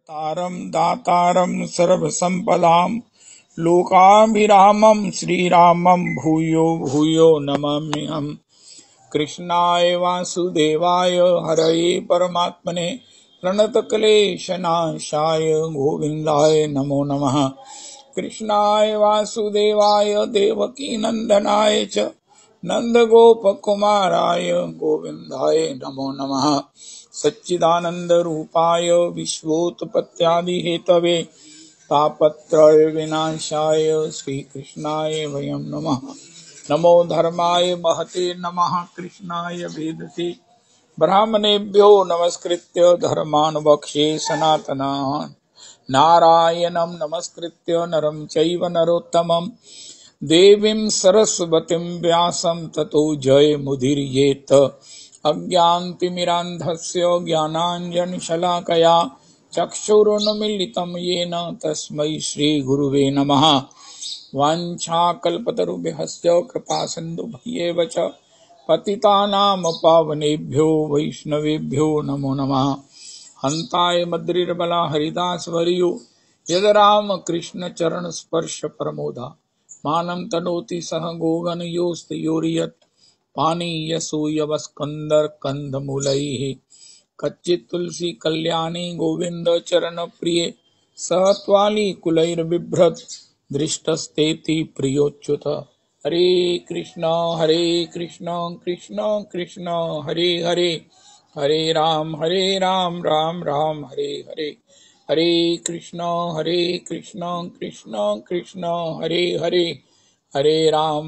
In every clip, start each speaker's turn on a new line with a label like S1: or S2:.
S1: तारं दातारं सर्वसम्पदां लोकाभिरामं श्रीरामं भूयो भूयो नमाम्यहम्। कृष्णाय वासुदेवाय हरये परमात्मने प्रणतक्लेशनाशाय गोविन्दाय नमो नमः। कृष्णाय वासुदेवाय देवकीनन्दनाय च नन्दगोपकुमाराय गोविन्दाय नमो नमः। सच्चिदानन्दरूपाय विश्वोत्पत्त्यादिहेतवे तापत्रय विनाशाय श्रीकृष्णाय वयं नमः। नमो धर्माय महते नमः। कृष्णाय वेदसे ब्राह्मणेभ्यो नमस्कृत्य धर्मान् वक्ष्ये सनातनान्। नारायणं नमस्कृत्य नरं चैव नरोत्तमं देवीं सरस्वतीं व्यासं ततो जयमुदीरयेत्। अज्ञानतिमिरान्धस्य ज्ञानाञ्जनशलाकया चक्षुरुन्मीलितं येन तस्मै श्रीगुरुवे नमः। वाञ्छाकल्पतरुभ्यश्च कृपासिन्धुभ्येव च पतितानां पावनेभ्यो वैष्णवेभ्यो नमो नमः। हन्ताय मद्रिर्बला हरिदासवर्यो यद्रामकृष्ण चरण स्पर्श परमोधा मानं तनोति सह गोगणयोस्तयोर्यत् पानीयसूयवस्कन्दर कंदमूलैः कच्चित् तुलसी कल्याणी गोविंद चरण प्रिय सहत्वाली कुलैर्बिभ्रत् दृष्टस्तेति प्रियोच्युत। हरे कृष्ण कृष्ण कृष्ण हरे हरे, हरे राम राम राम हरे हरे। हरे कृष्ण कृष्ण कृष्ण हरे हरे, हरे राम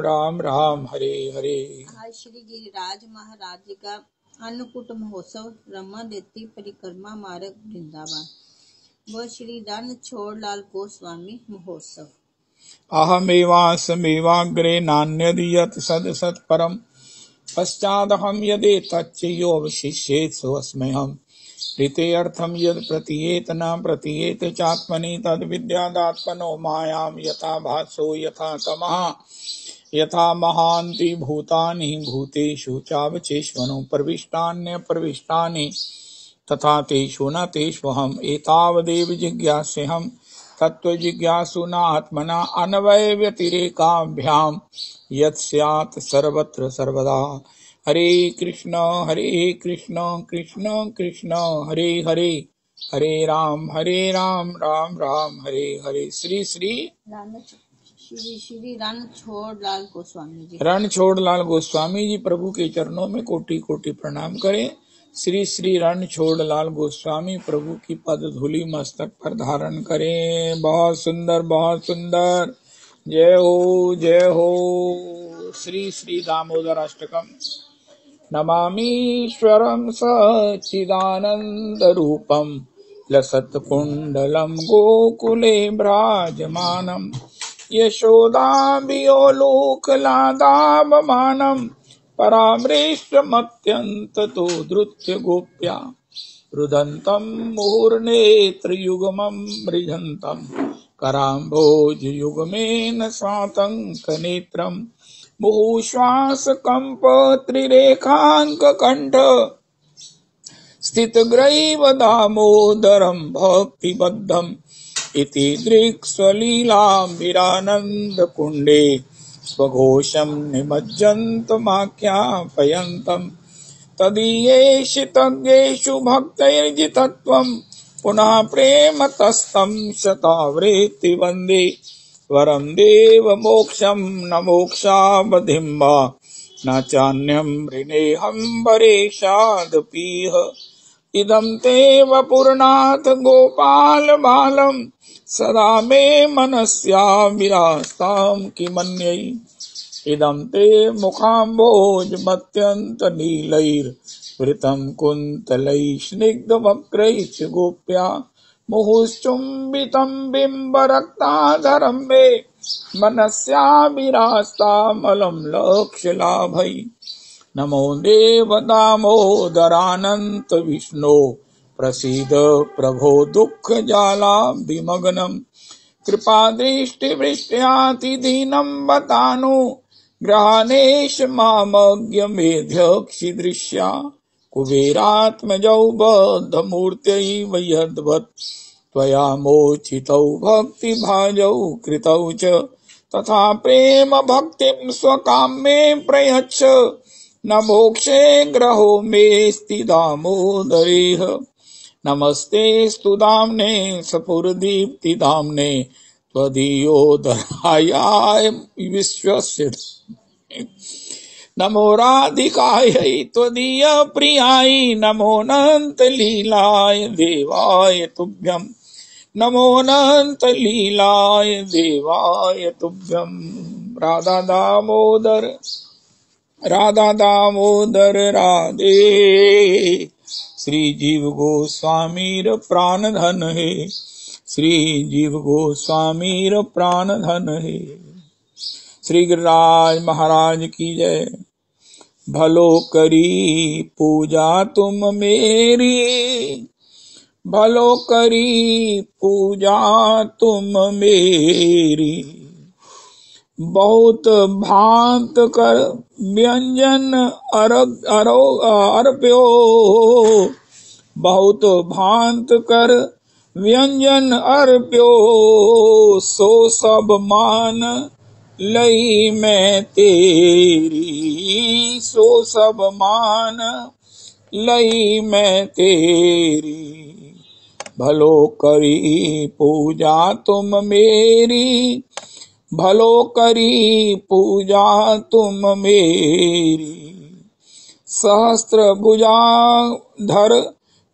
S1: राम राम हरे हरे।
S2: आज श्री गिरिराज महाराज का अन्नकूट महोत्सव रमादेवी परिक्रमा मार्ग वृंदावन व श्री रणछोड़लाल गोस्वामी महोत्सव।
S1: अहमेवास्मेवाग्रे नान्यदीयत सदसत्परम् पश्चादहं यदेतच्चयोऽवशिष्येत् सोऽस्म्यहम्। ऋतेऽर्थं यद् प्रतीयेत न प्रतीयेत चात्मनि तद्विद्यादात्मनो मायां यथा भासो यथा तमः यथा महान्ति भूतानि भूतेषु चावचेष्वनु प्रविष्टान्यप्रविष्टानि तथा तेषु न तेष्वहम्। एतावदेव जिज्ञास्यहम् तत्त्वजिज्ञासुना आत्मना अन्वयव्यतिरेकाभ्याम् यत् स्यात् सर्वत्र सर्वदा। हरे कृष्ण कृष्ण कृष्ण हरे हरे, हरे राम राम राम हरे हरे। श्री
S2: रणछोड़लाल गोस्वामी जी।
S1: रणछोड़लाल गोस्वामी जी प्रभु के चरणों में कोटि कोटि प्रणाम करें। श्री रणछोड़लाल गोस्वामी प्रभु की पद धूलि मस्तक पर धारण करें। बहुत सुंदर बहुत सुंदर। जय हो श्री दामोदर अष्टकम। नमामीश्वरं सच्चिदानंद रूपम लसत्कुंडलं गोकुले भ्राजमानम् यशोदाभियोलोकलादावमानम् परामृष्टमत्यन्ततो धृत्य गोप्या रुदन्तं मुहुर्नेत्रयुग्मं मृजन्तं कराम्भोजयुग्मेन स्वातङ्कनेत्रम् मुहुश्वासकम्पत्रिरेखाङ्ककण्ठ स्थितग्रैव दामोदरं भक्तिबद्धम् इति दृक्स्वलीलाभिरानन्दकुण्डे स्वघोषं निमज्जन्तमाख्यापयन्तम्। तदीयेषु तज्ञेषु भक्तैर्जितत्वं पुनः प्रेमतस्तं शतावृत्ति वन्दे वरं देवमोक्षं न मोक्षावधिं वा न चान्यं वृणेऽहं वरेशादपीह। इदं ते वपुरनाथ गोपाल बालं सदा मे मनस्या विरास्तां किमन्यै। इदं ते मुखाम्भोजमत्यन्तनीलैर्वृतं कुन्तलैः स्निग्धवक्त्रैश्च गोप्या मुहुश्चुम्बितं बिम्बरक्ताधरं मे मनस्या विरास्तामलं लक्ष्यलाभै। नमो देव दामोदरानन्त विष्णो प्रसीद प्रभो दुःखजाला विमग्नम् कृपादृष्टिवृष्ट्यातिदीनं बतानु ग्रहाणेश मामज्ञमेध्यक्षिदृश्या कुबेरात्मजौ बद्धमूर्त्यैव यद्वत् त्वया मोचितौ भक्तिभाजौ कृतौ च तथा प्रेम भक्तिं स्वकाम्ये प्रयच्छ न मोक्षे ग्रहो मेस्ति दामोदरेह नमस्ते स्तुदाम्ने सपुरदीप्तिदाम्ने त्वदीयोदराय विश्वस्य नमो राधिकायै त्वदीय प्रियाय नमोऽनंत लीलाय देवाय तुभ्यं नमोऽनंत लीलाय देवाय तुभ्यं राधा दामोदर राधे श्री जीव गोस्वामीर प्राण धन है श्री जीव गोस्वामीर प्राण धन है। श्री गिरिराज महाराज की जय। भलो करी पूजा तुम मेरी भलो करी पूजा तुम मेरी बहुत भांत कर व्यंजन अर्प्यो बहुत भांत कर व्यंजन अर्प्यो सो सब मान लई मैं तेरी सो सब मान लई मैं तेरी भलो करी पूजा तुम मेरी भलो करी पूजा तुम मेरी सहस्त्र भुजा धर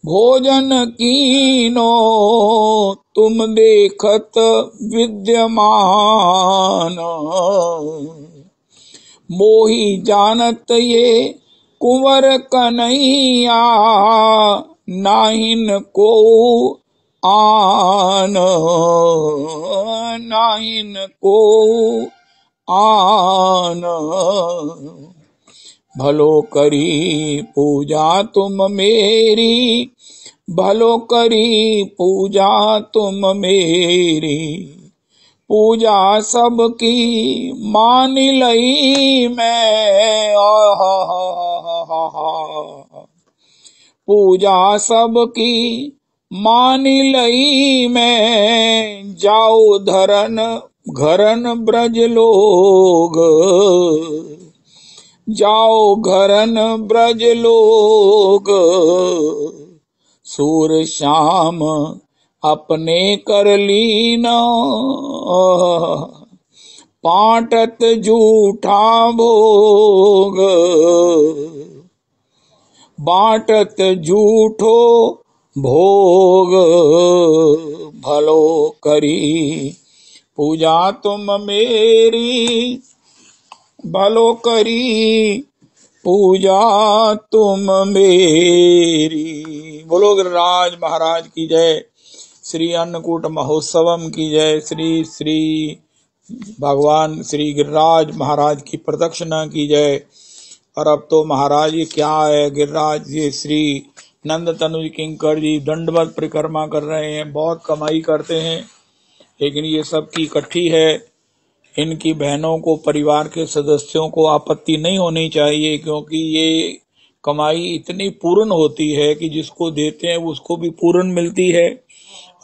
S1: भोजन कीनो तुम देखत विद्यमान मोही जानत ये कुंवर कन्हैया नाहिन को आन नाहिन को आन भलो करी पूजा तुम मेरी भलो करी पूजा तुम मेरी पूजा सबकी मान लई मैं पूजा सबकी मान लई मैं जाओ धरन घरन ब्रज लोग जाओ घरन ब्रज लोग सूर श्याम अपने कर लीना पाटत जूठा भोग बाटत जूठो भोग भलो करी पूजा तुम मेरी भलो करी पूजा तुम मेरी। बोलो गिरिराज महाराज की जय। श्री अन्नकूट महोत्सवम की जय। श्री श्री भगवान श्री गिरिराज महाराज की प्रदक्षिणा की जय। और अब तो महाराज ये क्या है, गिरिराज जी श्री नंद तनुज किंकर जी दंडवत परिक्रमा कर रहे हैं, बहुत कमाई करते हैं, लेकिन ये सब की इकट्ठी है। इनकी बहनों को, परिवार के सदस्यों को आपत्ति नहीं होनी चाहिए, क्योंकि ये कमाई इतनी पूर्ण होती है कि जिसको देते हैं उसको भी पूर्ण मिलती है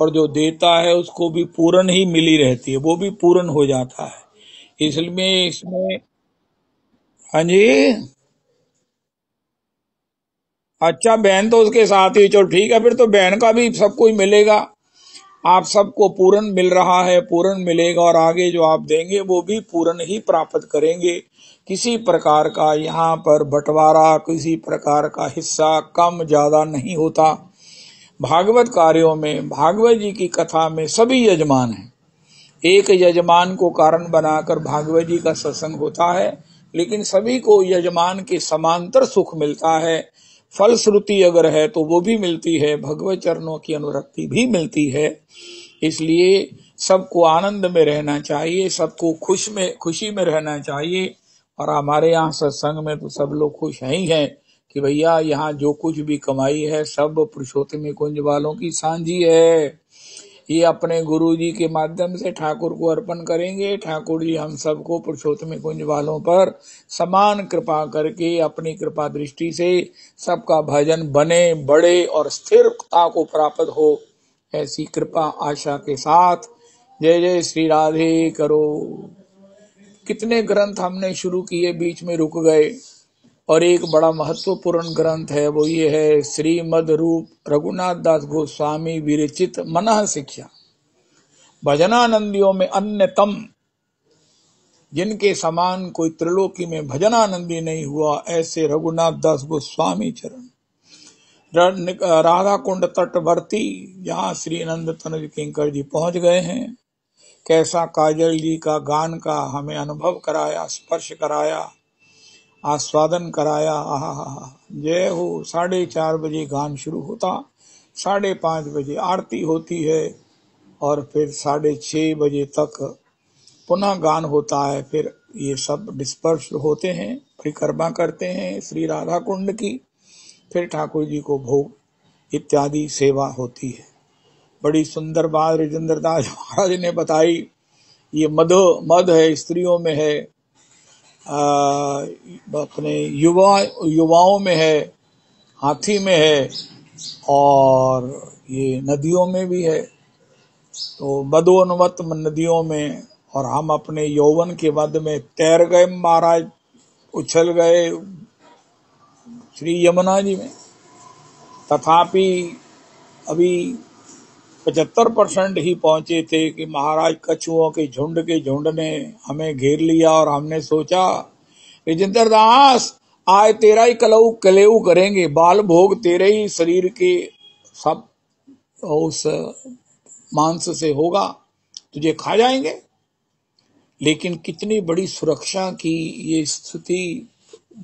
S1: और जो देता है उसको भी पूर्ण ही मिली रहती है, वो भी पूर्ण हो जाता है। इसलिए इसमें हाँ जी, अच्छा बहन तो उसके साथ ही, चलो ठीक है, फिर तो बहन का भी सबको ही मिलेगा। आप सबको पूर्ण मिल रहा है, पूर्ण मिलेगा और आगे जो आप देंगे वो भी पूर्ण ही प्राप्त करेंगे। किसी प्रकार का यहाँ पर बंटवारा, किसी प्रकार का हिस्सा कम ज्यादा नहीं होता। भागवत कार्यों में, भागवत जी की कथा में सभी यजमान हैं। एक यजमान को कारण बनाकर भागवत जी का सत्संग होता है, लेकिन सभी को यजमान के समांतर सुख मिलता है। फलश्रुति अगर है तो वो भी मिलती है, भगवत चरणों की अनुरक्ति भी मिलती है। इसलिए सबको आनंद में रहना चाहिए, सबको खुशी में रहना चाहिए। और हमारे यहाँ सत्संग में तो सब लोग खुश ही हैं कि भैया यहाँ जो कुछ भी कमाई है सब पुरुषोत्तम कुंज वालों की सांझी है। ये अपने गुरु जी के माध्यम से ठाकुर को अर्पण करेंगे। ठाकुर जी हम सबको पुरुषोत्तम कुंज वालों पर समान कृपा करके अपनी कृपा दृष्टि से सबका भजन बने, बढ़े और स्थिरता को प्राप्त हो, ऐसी कृपा आशा के साथ जय जय श्री राधे करो। कितने ग्रंथ हमने शुरू किए, बीच में रुक गए, और एक बड़ा महत्वपूर्ण ग्रंथ है, वो ये है श्रीमद रूप रघुनाथ दास गोस्वामी विरचित मनः शिक्षा। भजनानंदियों में अन्यतम, जिनके समान कोई त्रिलोकी में भजनानंदी नहीं हुआ, ऐसे रघुनाथ दास गोस्वामी चरण। राधा कुंड तटवर्ती, जहाँ श्री नंद तनज किंकर जी पहुंच गए हैं, कैसा काजल जी का गान का हमें अनुभव कराया, स्पर्श कराया, आस्वादन कराया। आहा, जय हो। 4:30 बजे गान शुरू होता, 5:30 बजे आरती होती है, और फिर 6:30 बजे तक पुनः गान होता है। फिर ये सब डिस्पर्स होते हैं, परिक्रमा करते हैं श्री राधा कुंड की, फिर ठाकुर जी को भोग इत्यादि सेवा होती है। बड़ी सुंदर बात राजेंद्र दास महाराज ने बताई। ये मद है, स्त्रियों में है, अपने युवाओं में है, हाथी में है, और ये नदियों में भी है। तो मदोन्मत्त नदियों में, और हम अपने यौवन के मद में तैर गए महाराज, उछल गए श्री यमुना जी में। तथापि अभी 75% ही पहुंचे थे कि महाराज कछुओं के झुंड ने हमें घेर लिया, और हमने सोचा राजेंद्र दास आज तेरा ही कलेऊ करेंगे, बाल भोग तेरे ही शरीर के सब उस मांस से होगा, तुझे खा जाएंगे। लेकिन कितनी बड़ी सुरक्षा की ये स्थिति,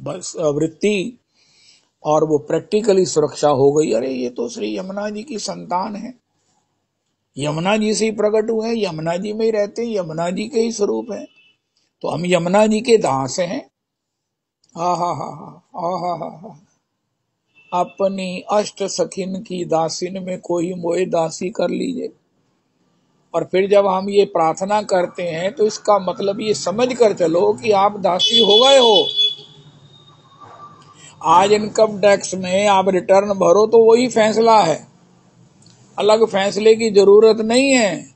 S1: वृत्ति, और वो प्रैक्टिकली सुरक्षा हो गई। अरे ये तो श्री यमुना जी की संतान है, यमुना जी से ही प्रकट हुए हैं, यमुना जी में ही रहते हैं, यमुना जी के ही स्वरूप है, तो हम यमुना जी के दास हैं। हा। अपनी अष्ट सखिन की दासिन में कोई मोए दासी कर लीजिए। और फिर जब हम ये प्रार्थना करते हैं तो इसका मतलब ये समझ कर चलो कि आप दासी हो गए हो। आज इनकम टैक्स में आप रिटर्न भरो तो वही फैसला है, अलग फैसले की जरूरत नहीं है।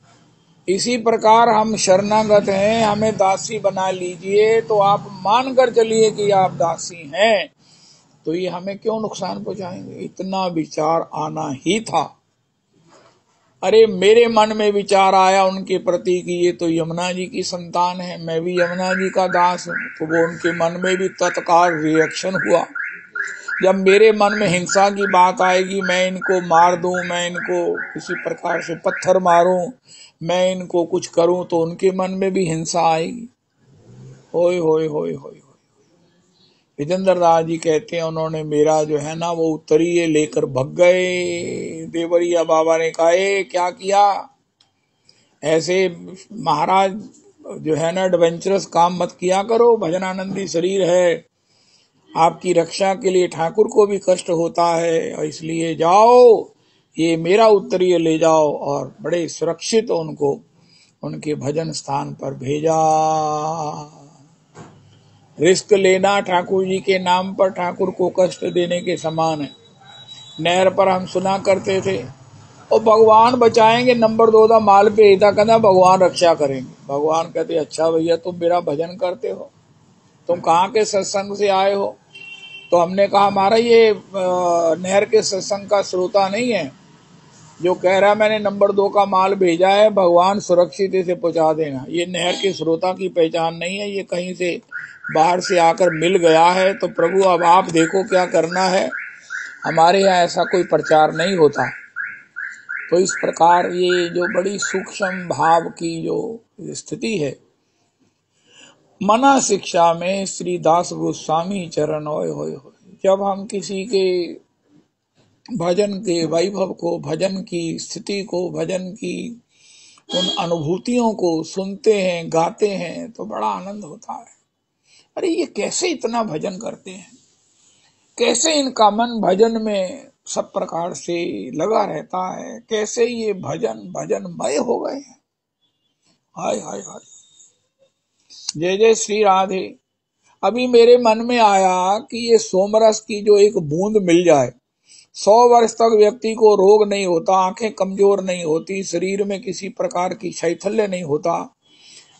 S1: इसी प्रकार हम शरणागत हैं, हमें दासी बना लीजिए, तो आप मान कर चलिए कि आप दासी हैं, तो ये हमें क्यों नुकसान पहुंचाएंगे। इतना विचार आना ही था। अरे मेरे मन में विचार आया उनके प्रति कि ये तो यमुना जी की संतान है, मैं भी यमुना जी का दास हूं, तो वो उनके मन में भी तत्काल रिएक्शन हुआ। जब मेरे मन में हिंसा की बात आएगी, मैं इनको मार दूं, मैं इनको किसी प्रकार से पत्थर मारूं, मैं इनको कुछ करूं, तो उनके मन में भी हिंसा आएगी। होय होय होय होय। राजेंद्र दास जी कहते हैं उन्होंने मेरा जो है ना वो उत्तरीय लेकर भग गए। देवरिया बाबा ने कहा क्या किया, ऐसे महाराज जो है ना एडवेंचरस काम मत किया करो, भजनानंदी शरीर है, आपकी रक्षा के लिए ठाकुर को भी कष्ट होता है, और इसलिए जाओ ये मेरा उत्तरीय ले जाओ। और बड़े सुरक्षित उनको उनके भजन स्थान पर भेजा। रिस्क लेना ठाकुर जी के नाम पर ठाकुर को कष्ट देने के समान है। नहर पर हम सुना करते थे, और भगवान बचाएंगे, नंबर 2 दा माल पे इता कहना भगवान रक्षा करेंगे। भगवान कहते अच्छा भैया तुम मेरा भजन करते हो, तुम कहाँ के सत्संग से आए हो। तो हमने कहा हमारा ये नहर के सत्संग का श्रोता नहीं है जो कह रहा मैंने नंबर 2 का माल भेजा है, भगवान सुरक्षित इसे पहुंचा देना। ये नहर के श्रोता की पहचान नहीं है, ये कहीं से बाहर से आकर मिल गया है। तो प्रभु अब आप देखो क्या करना है, हमारे यहाँ ऐसा कोई प्रचार नहीं होता। तो इस प्रकार ये जो बड़ी सूक्ष्म भाव की जो स्थिति है, मना शिक्षा में श्री दास गोस्वामी चरण होय होय होय। जब हम किसी के भजन के वैभव को, भजन की स्थिति को, भजन की उन अनुभूतियों को सुनते हैं, गाते हैं, तो बड़ा आनंद होता है। अरे ये कैसे इतना भजन करते हैं, कैसे इनका मन भजन में सब प्रकार से लगा रहता है। कैसे ये भजन भजनमय हो गए हैं। हाय हाय हाय, जय जय श्री राधे। अभी मेरे मन में आया कि ये सोमरस की जो एक बूंद मिल जाए, 100 वर्ष तक व्यक्ति को रोग नहीं होता, आंखें कमजोर नहीं होती, शरीर में किसी प्रकार की शैथल्य नहीं होता।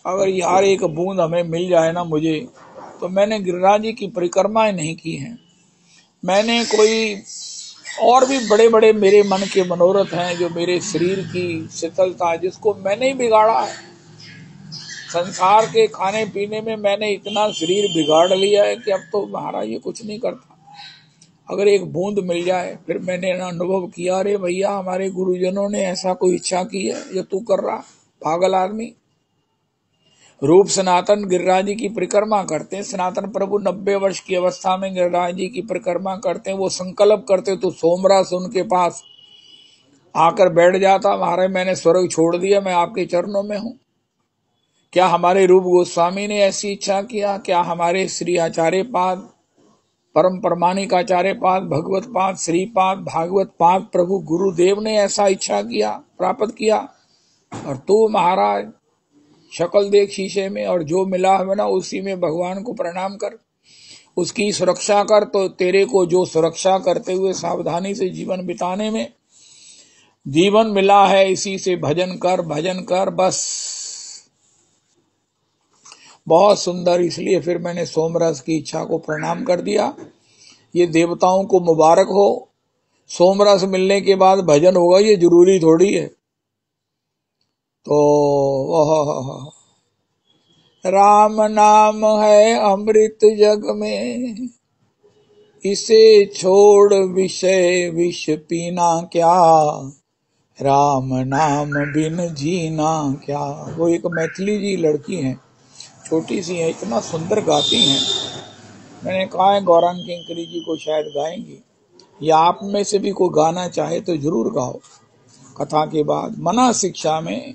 S1: अगर यार एक बूंद हमें मिल जाए ना मुझे, तो मैंने गिरिराज जी की परिक्रमाएं नहीं की हैं, मैंने कोई और भी बड़े बड़े मेरे मन के मनोरथ हैं जो मेरे शरीर की शीतलता, जिसको मैंने ही बिगाड़ा है। संसार के खाने पीने में मैंने इतना शरीर बिगाड़ लिया है कि अब तो महाराज ये कुछ नहीं करता। अगर एक बूंद मिल जाए, फिर मैंने अनुभव किया, अरे भैया हमारे गुरुजनों ने ऐसा कोई इच्छा की है जो तू कर रहा, पागल आदमी। रूप सनातन गिरिराज जी की परिक्रमा करते हैं। सनातन प्रभु 90 वर्ष की अवस्था में गिरिराज जी की परिक्रमा करते हैं। वो संकल्प करते तो सोमरस उनके पास आकर बैठ जाता, महाराज मैंने स्वर्ग छोड़ दिया, मैं आपके चरणों में हूं। क्या हमारे रूप गोस्वामी ने ऐसी इच्छा किया? क्या हमारे श्री आचार्य पाद, परम प्रमाणिक आचार्य पाद, भगवत पाद, श्रीपाद, भागवत पाद प्रभु गुरुदेव ने ऐसा इच्छा किया, प्राप्त किया? और तू महाराज शक्ल देख शीशे में, और जो मिला है ना उसी में भगवान को प्रणाम कर, उसकी सुरक्षा कर। तो तेरे को जो सुरक्षा करते हुए सावधानी से जीवन बिताने में जीवन मिला है, इसी से भजन कर, भजन कर बस। बहुत सुंदर। इसलिए फिर मैंने सोमरस की इच्छा को प्रणाम कर दिया। ये देवताओं को मुबारक हो, सोमरस मिलने के बाद भजन होगा, ये जरूरी थोड़ी है। तो वह राम नाम है अमृत जग में, इसे छोड़ विषय विष पीना क्या, राम नाम बिन जीना क्या। वो एक मैथिली जी लड़की हैं, छोटी सी है, इतना सुंदर गाती हैं। मैंने कहा है गौरांग किंकरी जी को शायद गाएंगी, या आप में से भी कोई गाना चाहे तो जरूर गाओ। कथा के बाद मना शिक्षा में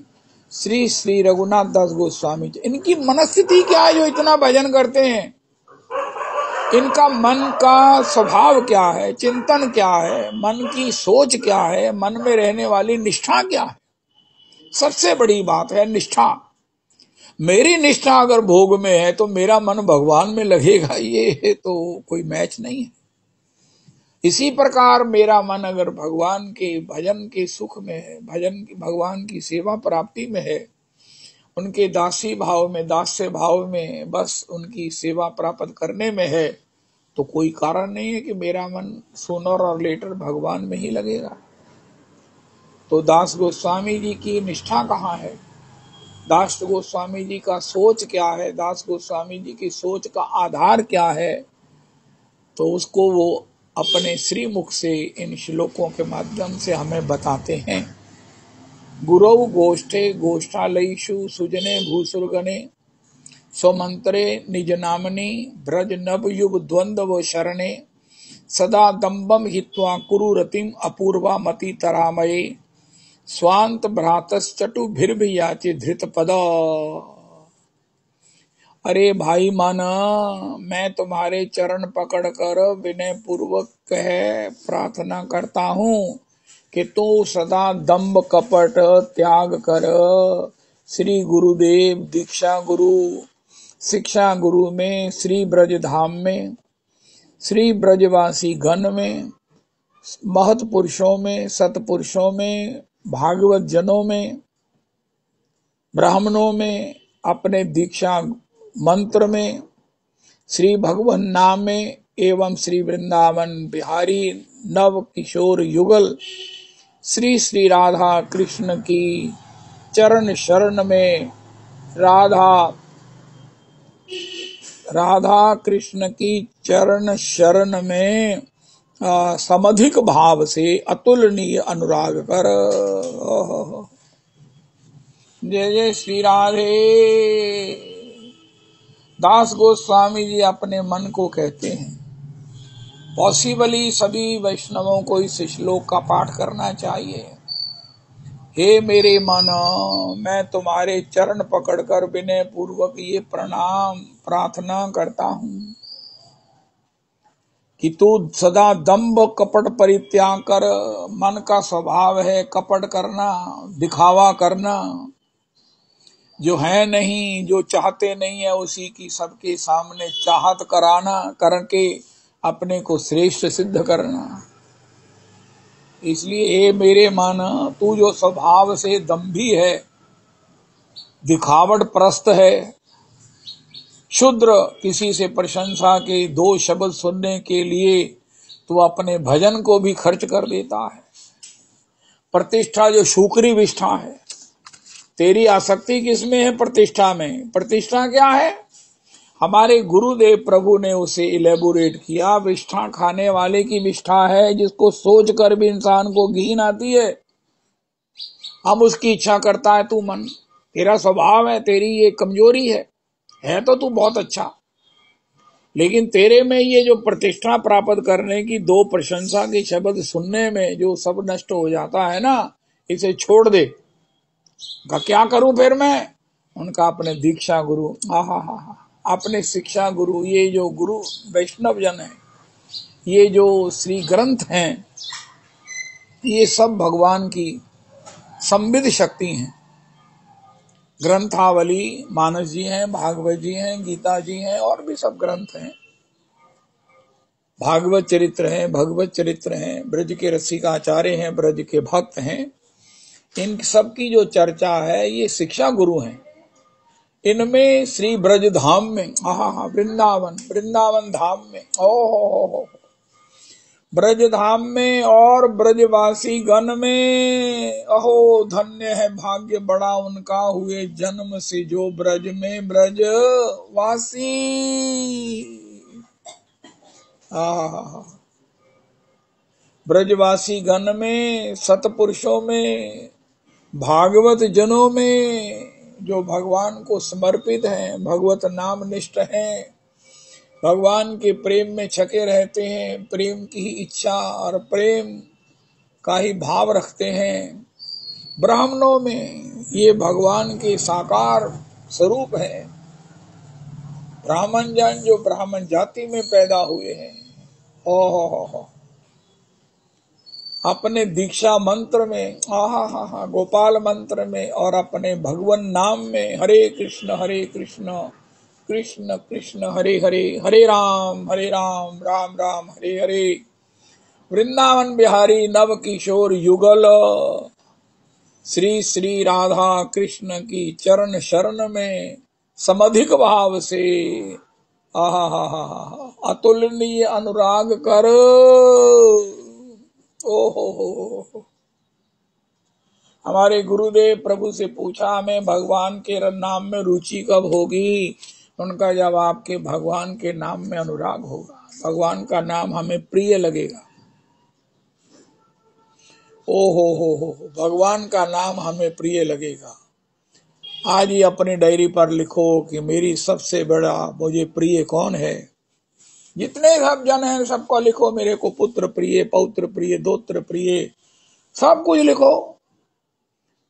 S1: श्री श्री रघुनाथ दास गोस्वामी जी, इनकी मनस्थिति क्या है जो इतना भजन करते हैं? इनका मन का स्वभाव क्या है, चिंतन क्या है, मन की सोच क्या है, मन में रहने वाली निष्ठा क्या है? सबसे बड़ी बात है निष्ठा। मेरी निष्ठा अगर भोग में है तो मेरा मन भगवान में लगेगा, ये तो कोई मैच नहीं है। इसी प्रकार मेरा मन अगर भगवान के भजन के सुख में है, भजन की भगवान की सेवा प्राप्ति में है, उनके दासी भाव में, दास्य भाव में, बस उनकी सेवा प्राप्त करने में है, तो कोई कारण नहीं है कि मेरा मन सूनर और लेटर भगवान में ही लगेगा। तो दास गोस्वामी जी की निष्ठा कहाँ है? दास गोस्वामी जी का सोच क्या है? दास गोस्वामी जी की सोच का आधार क्या है? तो उसको वो अपने श्रीमुख से इन श्लोकों के माध्यम से हमें बताते हैं। गुरौ गोष्ठे गोष्ठालयीषु सुजने भूसुरगणे, स्वमंत्रे निज नामनि ब्रज नभ युग द्वंद्व शरणे, सदा दम्बम हित्वा कुरु रतिम अपूर्वा मति तरामये, स्वांत भ्रातश्चटु भिर्भियाचे धृत पद। अरे भाई माना, मैं तुम्हारे चरण पकड़कर विनय पूर्वक कह प्रार्थना करता हूँ कि तू सदा दंभ कपट त्याग कर, श्री गुरुदेव दीक्षा गुरु शिक्षा गुरु में, श्री ब्रज धाम में, श्री ब्रजवासी गण में, महत पुरुषों में, सतपुरुषों में, भागवत जनों में, ब्राह्मणों में, अपने दीक्षा मंत्र में, श्री भगवान नाम में, एवं श्री वृंदावन बिहारी नव किशोर युगल श्री श्री राधा कृष्ण की चरण शरण में, राधा कृष्ण की चरण शरण में समधिक भाव से अतुलनीय अनुराग कर। जय जय श्री राधे। दास गोस्वामी जी अपने मन को कहते हैं, पॉसिबली सभी वैष्णवों को इस श्लोक का पाठ करना चाहिए। हे मेरे मन, मैं तुम्हारे चरण पकड़कर विनय पूर्वक ये प्रणाम प्रार्थना करता हूँ कि तू सदा दंभ कपट परित्याग कर। मन का स्वभाव है कपट करना, दिखावा करना, जो है नहीं, जो चाहते नहीं है उसी की सबके सामने चाहत कराना, करके अपने को श्रेष्ठ सिद्ध करना। इसलिए ए मेरे मन, तू जो स्वभाव से दंभी है, दिखावट प्रस्त है, शुद्र, किसी से प्रशंसा के दो शब्द सुनने के लिए तू अपने भजन को भी खर्च कर देता है। प्रतिष्ठा जो शुक्री विष्ठा है, तेरी आसक्ति किसमें है? प्रतिष्ठा में। प्रतिष्ठा क्या है? हमारे गुरुदेव प्रभु ने उसे इलेबोरेट किया। विष्ठा खाने वाले की विष्ठा है, जिसको सोच कर भी इंसान को घिन आती है। हम उसकी इच्छा करता है तू मन, तेरा स्वभाव है, तेरी ये कमजोरी है तो तू बहुत अच्छा, लेकिन तेरे में ये जो प्रतिष्ठा प्राप्त करने की दो प्रशंसा के शब्द सुनने में जो सब नष्ट हो जाता है ना, इसे छोड़ दे। का क्या करूं फिर मैं? उनका अपने दीक्षा गुरु, अपने शिक्षा गुरु, ये जो गुरु वैष्णव जन है, ये जो श्री ग्रंथ हैं, ये सब भगवान की संविद शक्ति हैं। ग्रंथावली मानस जी हैं, भागवत जी हैं, गीता जी हैं, और भी सब ग्रंथ हैं। भागवत चरित्र हैं, भगवत चरित्र हैं, ब्रज के रसिकाचार्य हैं, ब्रज के भक्त हैं। इन सब की जो चर्चा है, ये शिक्षा गुरु हैं। इनमें श्री ब्रज धाम में, वृंदावन, वृंदावन धाम में, ओहो, ब्रज धाम में और ब्रजवासी गण में, अहो धन्य है भाग्य बड़ा उनका, हुए जन्म से जो ब्रज में ब्रजवासी। ब्रजवासी गण में, सतपुरुषों में, भागवत जनों में, जो भगवान को समर्पित हैं, भगवत नाम निष्ठ हैं, भगवान के प्रेम में छके रहते हैं, प्रेम की इच्छा और प्रेम का ही भाव रखते हैं। ब्राह्मणों में ये भगवान के साकार स्वरूप है। ब्राह्मण जन जो ब्राह्मण जाति में पैदा हुए हैं, हो अपने दीक्षा मंत्र में, गोपाल मंत्र में, और अपने भगवान नाम में, हरे कृष्ण कृष्ण कृष्ण हरे हरे, हरे राम राम राम हरे हरे, वृंदावन बिहारी नव किशोर युगल, श्री श्री राधा कृष्ण की चरण शरण में समधिक भाव से अतुलनीय अनुराग कर। ओहो, हमारे गुरुदेव प्रभु से पूछा, हमें भगवान के नाम में रुचि कब होगी? उनका जवाब कि भगवान के नाम में अनुराग होगा, भगवान का नाम हमें प्रिय लगेगा। ओहो, भगवान का नाम हमें प्रिय लगेगा। आज ही अपनी डायरी पर लिखो कि मेरी सबसे बड़ा मुझे प्रिय कौन है। जितने सब जन हैं सबको लिखो, मेरे को पुत्र प्रिय, पौत्र प्रिय, दोत्र प्रिय, सब कुछ लिखो।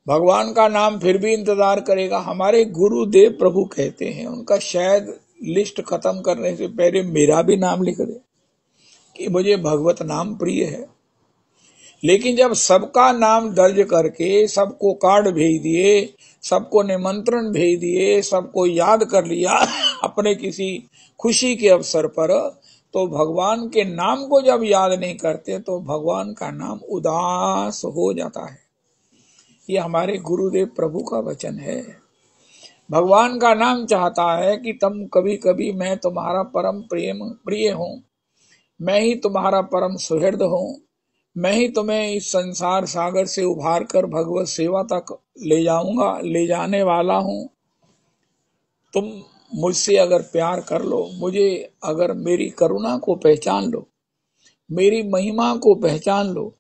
S1: भगवान का नाम फिर भी इंतजार करेगा। हमारे गुरुदेव प्रभु कहते हैं, उनका शायद लिस्ट खत्म करने से पहले मेरा भी नाम लिख दे कि मुझे भगवत नाम प्रिय है। लेकिन जब सबका नाम दर्ज करके सबको कार्ड भेज दिए, सबको निमंत्रण भेज दिए, सबको याद कर लिया अपने किसी खुशी के अवसर पर, तो भगवान के नाम को जब याद नहीं करते तो भगवान का नाम उदास हो जाता है। ये हमारे गुरुदेव प्रभु का वचन है। भगवान का नाम चाहता है कि तुम कभी कभी मैं तुम्हारा परम प्रिय हूं, मैं ही तुम्हारा परम सुहृद हूं, मैं ही तुम्हें इस संसार सागर से उभार कर भगवत सेवा तक ले जाऊंगा, ले जाने वाला हूं। तुम मुझसे अगर प्यार कर लो, मुझे अगर मेरी करुणा को पहचान लो, मेरी महिमा को पहचान लो,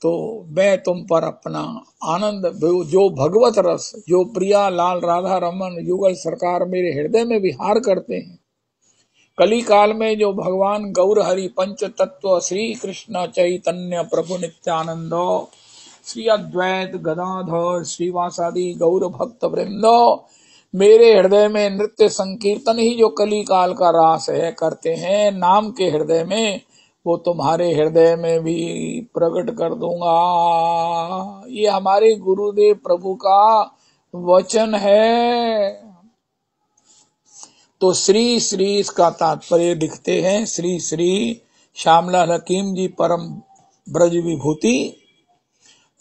S1: तो मैं तुम पर अपना आनंद, जो भगवत रस, जो प्रिया लाल राधा रमन युगल सरकार मेरे हृदय में विहार करते हैं। कली काल में जो भगवान गौर हरि पंच तत्व श्री कृष्ण चैतन्य प्रभु नित्यानंद, श्री अद्वैत गदाधर श्रीवासादि गौर भक्त वृंद, मेरे हृदय में नृत्य संकीर्तन ही जो कली काल का रास है करते हैं नाम के हृदय में, वो तुम्हारे हृदय में भी प्रकट कर दूंगा। ये हमारे गुरुदेव प्रभु का वचन है। तो श्री श्री इसका तात्पर्य लिखते हैं, श्री श्री श्यामलाल हकीम जी परम ब्रज विभूति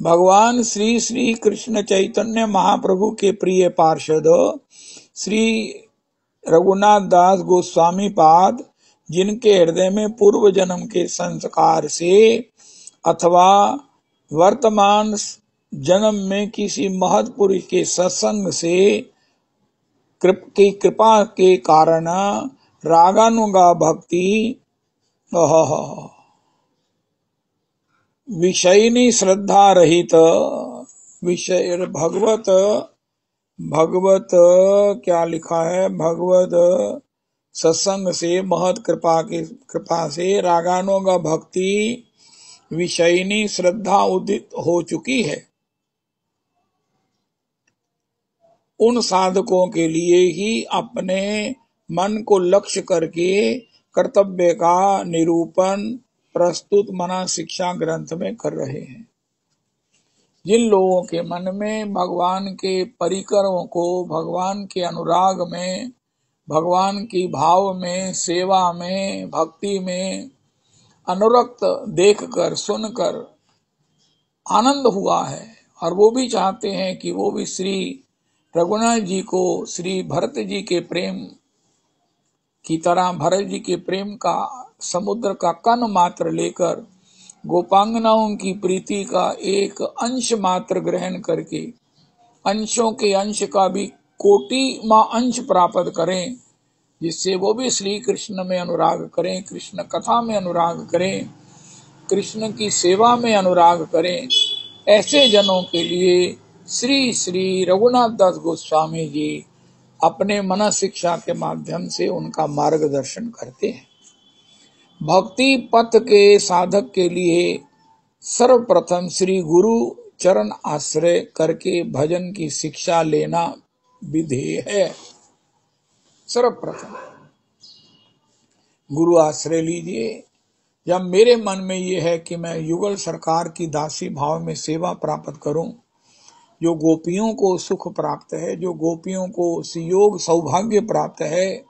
S1: भगवान श्री श्री कृष्ण चैतन्य महाप्रभु के प्रिय पार्षद श्री रघुनाथ दास गोस्वामी पाद, जिनके हृदय में पूर्व जन्म के संस्कार से अथवा वर्तमान जन्म में किसी महत् पुरुष के सत्संग से की कृपा के कारण रागानुगा भक्ति विषयनी श्रद्धा रहित विषय भगवत क्या लिखा है, भगवत सत्संग से महत कृपा से रागानुगा भक्ति विषयनी श्रद्धा उदित हो चुकी है। उन साधकों के लिए ही अपने मन को लक्ष्य करके कर्तव्य का निरूपण प्रस्तुत मना शिक्षा ग्रंथ में कर रहे हैं। जिन लोगों के मन में भगवान के परिकरों को भगवान के अनुराग में, भगवान की भाव में, सेवा में, भक्ति में अनुरक्त देखकर सुनकर आनंद हुआ है, और वो भी चाहते हैं कि वो भी श्री रघुनाथ जी को श्री भरत जी के प्रेम की तरह भरत जी के प्रेम का समुद्र का कण मात्र लेकर गोपांगनाओं की प्रीति का एक अंश मात्र ग्रहण करके अंशों के अंश का भी कोटि मां अंश प्राप्त करें, जिससे वो भी श्री कृष्ण में अनुराग करें, कृष्ण कथा में अनुराग करें, कृष्ण की सेवा में अनुराग करें। ऐसे जनों के लिए श्री श्री रघुनाथ दास गोस्वामी जी अपने मन शिक्षा के माध्यम से उनका मार्गदर्शन करते हैं। भक्ति पथ के साधक के लिए सर्वप्रथम श्री गुरु चरण आश्रय करके भजन की शिक्षा लेना विधेय है। सर्वप्रथम गुरु आश्रय लीजिए। जब मेरे मन में ये है कि मैं युगल सरकार की दासी भाव में सेवा प्राप्त करूं, जो गोपियों को सुख प्राप्त है, जो गोपियों को सुयोग सौभाग्य प्राप्त है,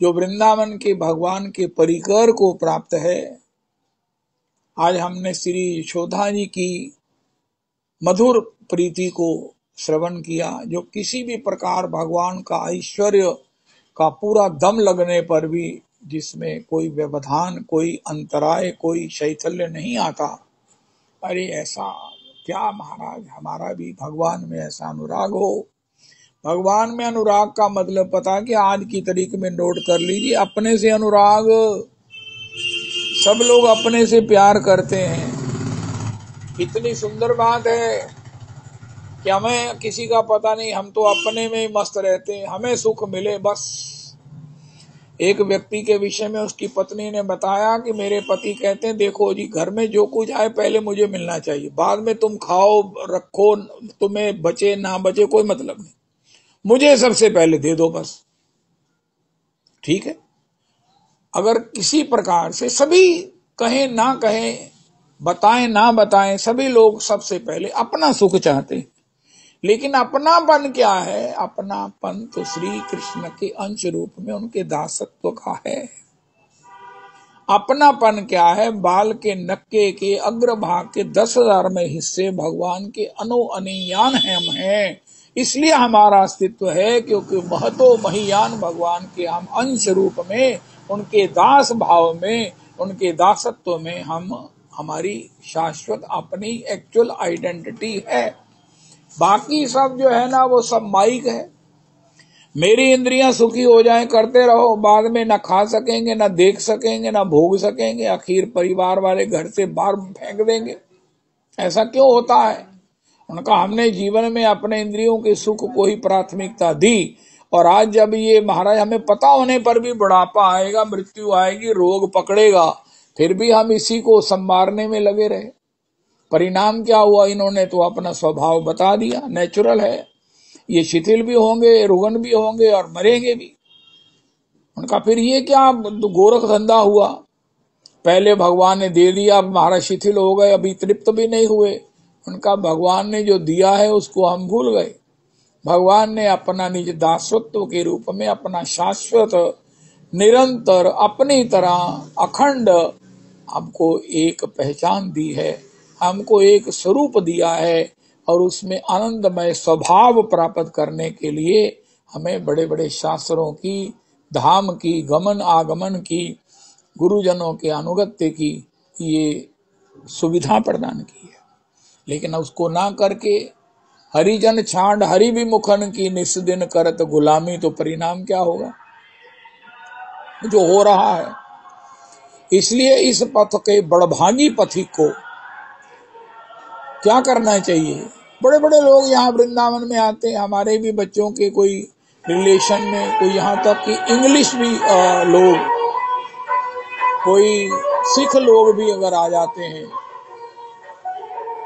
S1: जो वृंदावन के भगवान के परिकर को प्राप्त है। आज हमने श्री यशोदा जी की मधुर प्रीति को श्रवण किया, जो किसी भी प्रकार भगवान का ऐश्वर्य का पूरा दम लगने पर भी जिसमें कोई व्यवधान, कोई अंतराय, कोई शैथल्य नहीं आता। अरे ऐसा क्या महाराज, हमारा भी भगवान में ऐसा अनुराग हो। भगवान में अनुराग का मतलब पता कि आज की तारीख में नोट कर लीजिए, अपने से अनुराग। सब लोग अपने से प्यार करते हैं। इतनी सुंदर बात है कि हमें किसी का पता नहीं, हम तो अपने में ही मस्त रहते हैं, हमें सुख मिले बस। एक व्यक्ति के विषय में उसकी पत्नी ने बताया कि मेरे पति कहते हैं, देखो जी, घर में जो कुछ आए पहले मुझे मिलना चाहिए, बाद में तुम खाओ रखो, तुम्हें बचे ना बचे कोई मतलब नहीं, मुझे सबसे पहले दे दो बस। ठीक है, अगर किसी प्रकार से सभी कहें ना कहें, बताएं ना बताएं, सभी लोग सबसे पहले अपना सुख चाहते हैं। लेकिन अपनापन क्या है? अपनापन तो श्री कृष्ण के अंश रूप में उनके दासत्व का है। अपनापन क्या है? बाल के नक्के के अग्रभाग के 10,000 में हिस्से भगवान के अनुयान हम हैं, इसलिए हमारा अस्तित्व है, क्योंकि महतो महियान भगवान के हम अंश रूप में, उनके दास भाव में, उनके दासत्व में हमारी शाश्वत अपनी एक्चुअल आइडेंटिटी है। बाकी सब जो है ना, वो सब माइक है। मेरी इंद्रियां सुखी हो जाएं, करते रहो, बाद में ना खा सकेंगे, ना देख सकेंगे, ना भोग सकेंगे, आखिर परिवार वाले घर से बाहर फेंक देंगे। ऐसा क्यों होता है? उनका हमने जीवन में अपने इंद्रियों के सुख को ही प्राथमिकता दी, और आज जब ये महाराज हमें पता होने पर भी बुढ़ापा आएगा, मृत्यु आएगी, रोग पकड़ेगा, फिर भी हम इसी को संवारने में लगे रहे। परिणाम क्या हुआ? इन्होंने तो अपना स्वभाव बता दिया, नेचुरल है। ये शिथिल भी होंगे, रुग्ण भी होंगे और मरेंगे भी। उनका फिर ये क्या गोरख धंधा हुआ? पहले भगवान ने दे दिया, अब महाराज शिथिल हो गए, अभी तृप्त भी नहीं हुए। उनका भगवान ने जो दिया है उसको हम भूल गए। भगवान ने अपना निज दासत्व के रूप में अपना शाश्वत निरंतर अपनी तरह अखंड हमको एक पहचान दी है, हमको एक स्वरूप दिया है, और उसमें आनंदमय स्वभाव प्राप्त करने के लिए हमें बड़े बड़े शास्त्रों की, धाम की, गमन आगमन की, गुरुजनों के अनुगत्य की ये सुविधा प्रदान की है। लेकिन उसको ना करके हरिजन छांड हरि विमुखन की निस्दिन करत गुलामी, तो परिणाम क्या होगा? जो हो रहा है। इसलिए इस पथ के बड़भागी पथिक को क्या करना चाहिए? बड़े बड़े लोग यहाँ वृंदावन में आते हैं, हमारे भी बच्चों के कोई रिलेशन में, कोई यहाँ तक कि इंग्लिश भी लोग, कोई सिख लोग भी अगर आ जाते हैं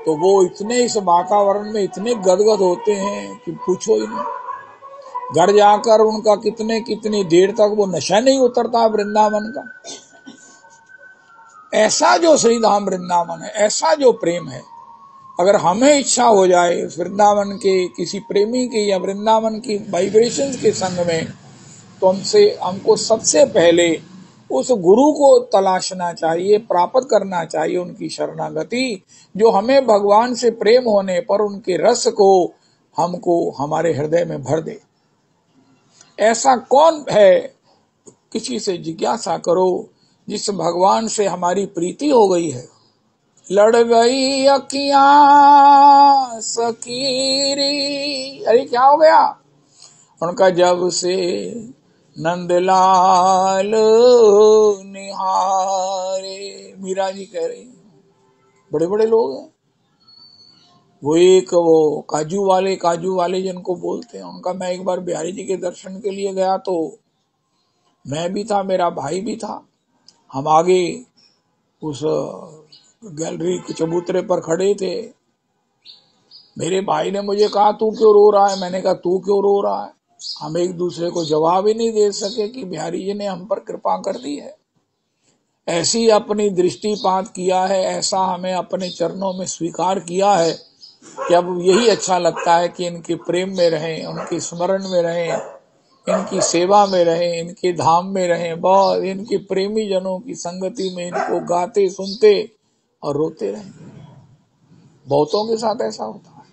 S1: तो वो इतने इस वातावरण में इतने गदगद होते हैं कि पूछो ही नहीं। घर जाकर उनका कितनी देर तक वो नशा नहीं उतरता वृंदावन का। ऐसा जो श्रीधाम वृंदावन है, ऐसा जो प्रेम है, अगर हमें इच्छा हो जाए वृंदावन के किसी प्रेमी के या वृंदावन की वाइब्रेशंस के संग में, तो हमको सबसे पहले उस गुरु को तलाशना चाहिए, प्राप्त करना चाहिए उनकी शरणागति, जो हमें भगवान से प्रेम होने पर उनके रस को हमको हमारे हृदय में भर दे। ऐसा कौन है? किसी से जिज्ञासा करो जिस भगवान से हमारी प्रीति हो गई है। लड़ गई अखियां सकीरी, अरे क्या हो गया? उनका जब से नंदलाल निहारे, मीरा जी कह रही। बड़े बड़े लोग हैं वो काजू वाले जिनको बोलते हैं, उनका मैं एक बार बिहारी जी के दर्शन के लिए गया तो मैं भी था, मेरा भाई भी था। हम आगे उस गैलरी के चबूतरे पर खड़े थे। मेरे भाई ने मुझे कहा तू क्यों रो रहा है? मैंने कहा तू क्यों रो रहा है? हम एक दूसरे को जवाब ही नहीं दे सके कि बिहारी जी ने हम पर कृपा कर दी है। ऐसी अपनी दृष्टिपात किया है, ऐसा हमें अपने चरणों में स्वीकार किया है कि अब यही अच्छा लगता है कि इनके प्रेम में रहें, उनके स्मरण में रहें, इनकी सेवा में रहें, इनके धाम में रहें, बहुत इनके प्रेमी जनों की संगति में इनको गाते सुनते और रोते रहें। बहुतों के साथ ऐसा होता है।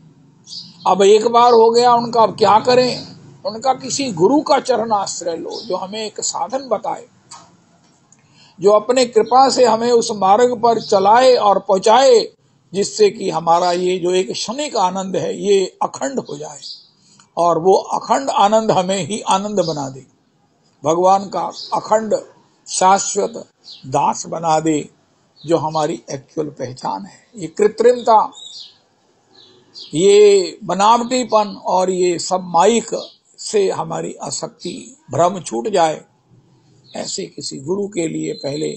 S1: अब एक बार हो गया उनका, अब क्या करें? उनका किसी गुरु का चरण आश्रय लो जो हमें एक साधन बताए, जो अपने कृपा से हमें उस मार्ग पर चलाए और पहुंचाए, जिससे कि हमारा ये जो एक क्षणिक आनंद है ये अखंड हो जाए, और वो अखंड आनंद हमें ही आनंद बना दे, भगवान का अखंड शाश्वत दास बना दे, जो हमारी एक्चुअल पहचान है। ये कृत्रिमता, ये बनावटीपन और ये सब माइक से हमारी आसक्ति, भ्रम छूट जाए, ऐसे किसी गुरु के लिए पहले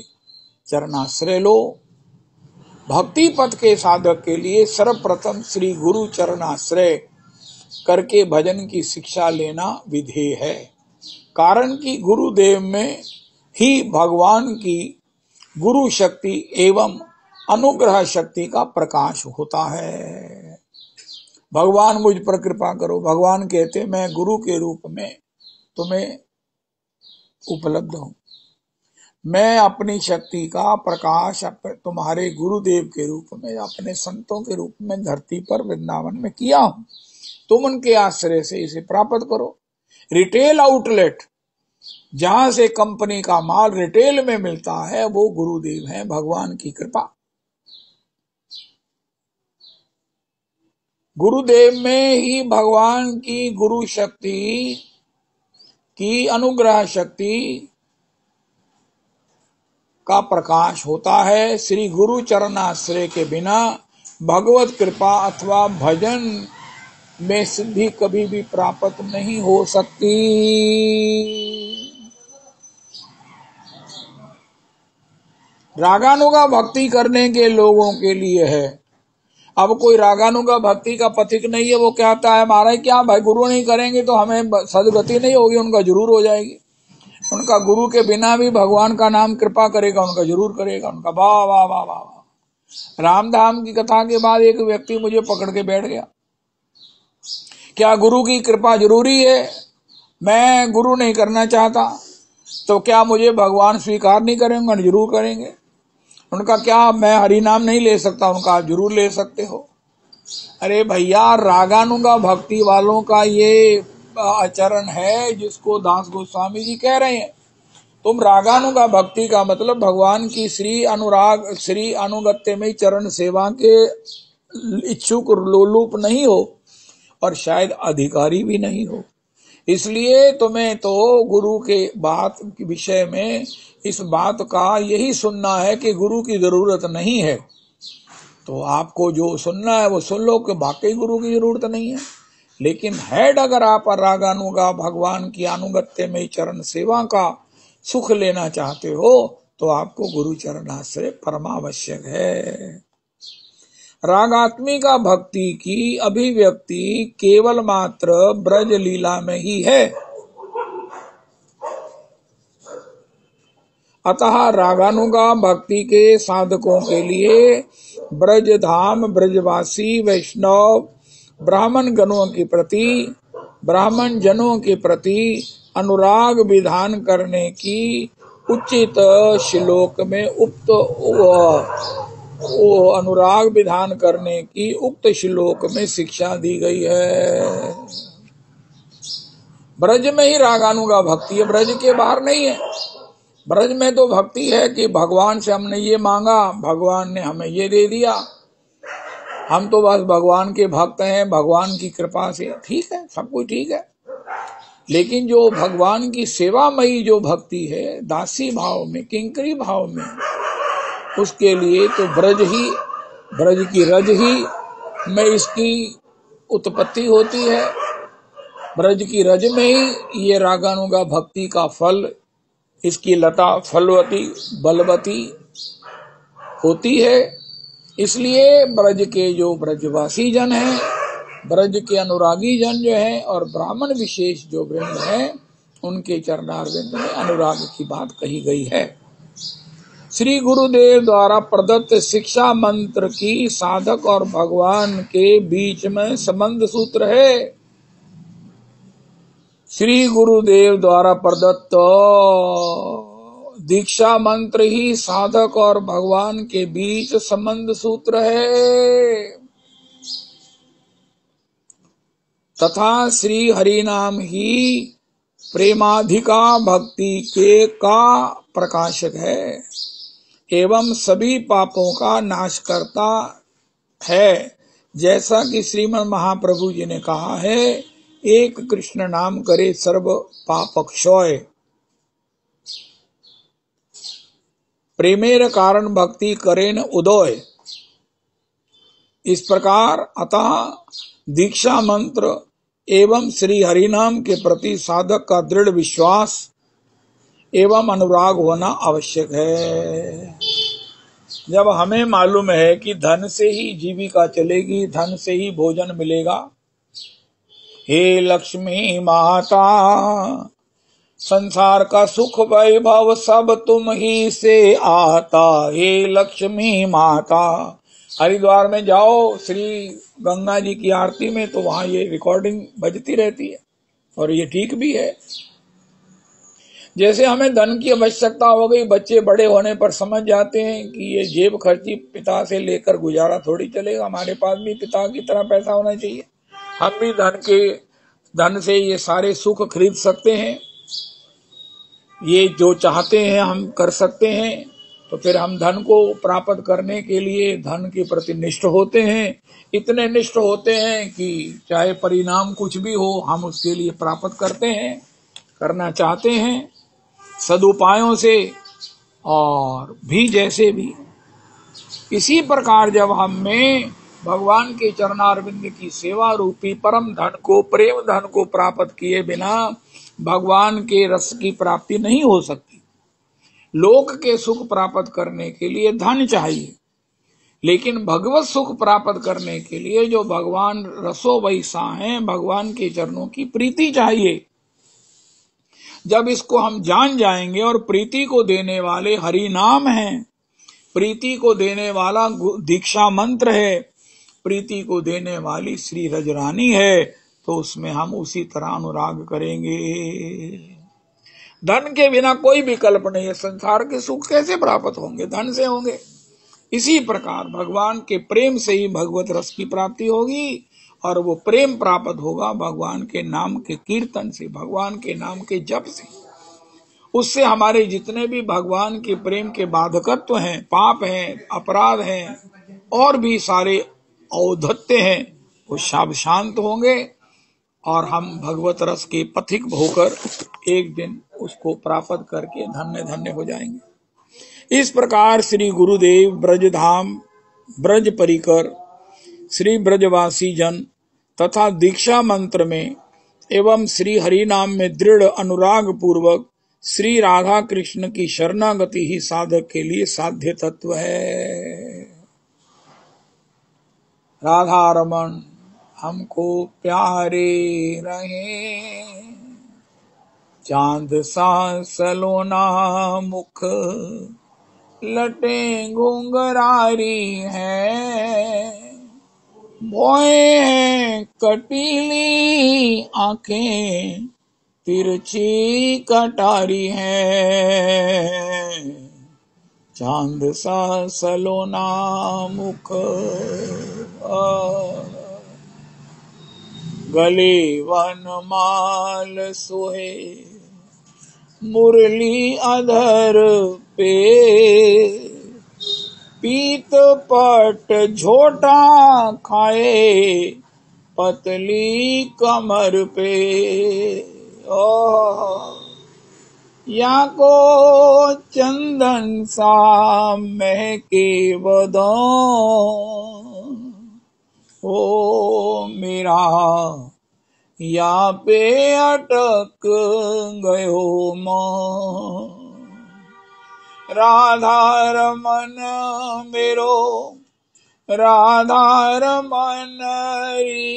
S1: चरणाश्रय लो। भक्ति पथ के साधक के लिए सर्वप्रथम श्री गुरु चरणाश्रय करके भजन की शिक्षा लेना विधेय है। कारण कि गुरुदेव में ही भगवान की गुरु शक्ति एवं अनुग्रह शक्ति का प्रकाश होता है। भगवान मुझ पर कृपा करो। भगवान कहते मैं गुरु के रूप में तुम्हें उपलब्ध हूं। मैं अपनी शक्ति का प्रकाश तुम्हारे गुरुदेव के रूप में, अपने संतों के रूप में धरती पर वृंदावन में किया हूं। तुम उनके आश्रय से इसे प्राप्त करो। रिटेल आउटलेट, जहां से कंपनी का माल रिटेल में मिलता है, वो गुरुदेव हैं। भगवान की कृपा, गुरुदेव में ही भगवान की गुरु शक्ति की अनुग्रह शक्ति का प्रकाश होता है। श्री गुरु चरणाश्रय के बिना भगवत कृपा अथवा भजन में सिद्धि कभी भी प्राप्त नहीं हो सकती। रागानुगा भक्ति करने के लोगों के लिए है, अब कोई रागानुगा भक्ति का पथिक नहीं है, वो कहता है महाराज क्या भाई गुरु नहीं करेंगे तो हमें सदगति नहीं होगी, उनका जरूर हो जाएगी। उनका गुरु के बिना भी भगवान का नाम कृपा करेगा, उनका जरूर करेगा उनका। वाह वाह वाह वाह। रामधाम की कथा के बाद एक व्यक्ति मुझे पकड़ के बैठ गया, क्या गुरु की कृपा जरूरी है? मैं गुरु नहीं करना चाहता, तो क्या मुझे भगवान स्वीकार नहीं करेंगे? जरूर करेंगे। उनका क्या मैं हरि नाम नहीं ले सकता? उनका आप जरूर ले सकते हो। अरे भैया, रागानुगा भक्ति वालों का ये आचरण है जिसको दास गोस्वामी जी कह रहे हैं। तुम रागानुगा भक्ति का मतलब भगवान की श्री अनुगत्य में चरण सेवा के इच्छुक लोलुप नहीं हो और शायद अधिकारी भी नहीं हो। इसलिए तुम्हें तो गुरु के बात के विषय में इस बात का यही सुनना है कि गुरु की जरूरत नहीं है। तो आपको जो सुनना है वो सुन लो कि वाकई गुरु की जरूरत नहीं है। लेकिन हेड अगर आप रागानुगा भगवान की अनुगत्य में चरण सेवा का सुख लेना चाहते हो तो आपको गुरु चरणाश्रय परमावश्यक है। रागात्मिका भक्ति की अभिव्यक्ति केवल मात्र ब्रज लीला में ही है। अतः रागानुगा भक्ति के साधकों के लिए ब्रज धाम, ब्रजवासी वैष्णव ब्राह्मण जनों के प्रति अनुराग विधान करने की उचित श्लोक में अनुराग विधान करने की उक्त श्लोक में शिक्षा दी गई है। ब्रज में ही रागानुगा भक्ति है, ब्रज के बाहर नहीं है। ब्रज में तो भक्ति है कि भगवान से हमने ये मांगा, भगवान ने हमें ये दे दिया, हम तो बस भगवान के भक्त हैं, भगवान की कृपा से। ठीक है, सब कुछ ठीक है। लेकिन जो भगवान की सेवामयी जो भक्ति है, दासी भाव में, किंकरी भाव में, उसके लिए तो ब्रज की रज ही में इसकी उत्पत्ति होती है। ब्रज की रज में ही ये रागानुगा भक्ति का फल, इसकी लता फलवती बलवती होती है। इसलिए ब्रज के जो ब्रजवासी जन हैं, ब्रज के अनुरागी जन जो हैं और ब्राह्मण विशेष जो वृंद हैं, उनके चरणारविंद में अनुराग की बात कही गई है। श्री गुरुदेव द्वारा प्रदत्त शिक्षा मंत्र की साधक और भगवान के बीच में संबंध सूत्र है। श्री गुरुदेव द्वारा प्रदत्त दीक्षा मंत्र ही साधक और भगवान के बीच संबंध सूत्र है। तथा श्री हरि नाम ही प्रेमाधिका भक्ति के का प्रकाशक है एवं सभी पापों का नाश करता है। जैसा कि श्रीमद् महाप्रभु जी ने कहा है, एक कृष्ण नाम करे सर्व पाप क्षय। प्रेमेर कारण भक्ति करेन उदय। इस प्रकार अतः दीक्षा मंत्र एवं श्री हरिनाम के प्रति साधक का दृढ़ विश्वास एवं अनुराग होना आवश्यक है। जब हमें मालूम है कि धन से ही जीविका चलेगी, धन से ही भोजन मिलेगा, हे लक्ष्मी माता संसार का सुख वैभव सब तुम ही से आता, हे लक्ष्मी माता। हरिद्वार में जाओ श्री गंगा जी की आरती में तो वहां ये रिकॉर्डिंग बजती रहती है और ये ठीक भी है। जैसे हमें धन की आवश्यकता हो गई, बच्चे बड़े होने पर समझ जाते हैं कि ये जेब खर्ची पिता से लेकर गुजारा थोड़ी चलेगा, हमारे पास भी पिता की तरह पैसा होना चाहिए, हम भी धन से ये सारे सुख खरीद सकते हैं, ये जो चाहते हैं हम कर सकते हैं। तो फिर हम धन को प्राप्त करने के लिए धन के प्रति निष्ठ होते हैं, इतने निष्ठ होते हैं कि चाहे परिणाम कुछ भी हो हम उसके लिए प्राप्त करते हैं, करना चाहते हैं सदुपायों से और भी जैसे भी। इसी प्रकार जब हमें भगवान के चरणारविंद की सेवा रूपी परम धन को, प्रेम धन को प्राप्त किए बिना भगवान के रस की प्राप्ति नहीं हो सकती। लोक के सुख प्राप्त करने के लिए धन चाहिए, लेकिन भगवत सुख प्राप्त करने के लिए जो भगवान रसो वैसा हैं, भगवान के चरणों की प्रीति चाहिए। जब इसको हम जान जाएंगे और प्रीति को देने वाले हरि नाम हैं, प्रीति को देने वाला दीक्षा मंत्र है, प्रीति को देने वाली श्री रजरानी है, तो उसमें हम उसी तरह अनुराग करेंगे। धन के बिना कोई विकल्प नहीं है। संसार के सुख कैसे प्राप्त होंगे? धन से होंगे। इसी प्रकार भगवान के प्रेम से ही भगवत रस की प्राप्ति होगी, और वो प्रेम प्राप्त होगा भगवान के नाम के कीर्तन से, भगवान के नाम के जप से। उससे हमारे जितने भी भगवान के प्रेम के बाधकत्व हैं, पाप हैं, अपराध हैं, और भी सारे औद्धत्य हैं, वो सब शांत होंगे, और हम भगवत रस के पथिक होकर एक दिन उसको प्राप्त करके धन्य धन्य हो जाएंगे। इस प्रकार श्री गुरुदेव ब्रजधाम, ब्रज परिकर, श्री ब्रजवासी जन तथा दीक्षा मंत्र में एवं श्री हरि नाम में दृढ़ अनुराग पूर्वक श्री राधा कृष्ण की शरणागति ही साधक के लिए साध्य तत्व है। राधा रमन हमको प्यारे रहे, चांद सा सलोना मुख लटे घुंघरारी है, भोए हैं कटीली आंखें तिरछी कटारी है, चांद सा सलोना मुख गले वनमाल सोहे, मुरली अधर पे पीत पट झोटा खाए, पतली कमर पे या को चंदन सा महके बदन, ओ मेरा या पे अटक गयो मन, राधा रमन मेरो राधा रमन री,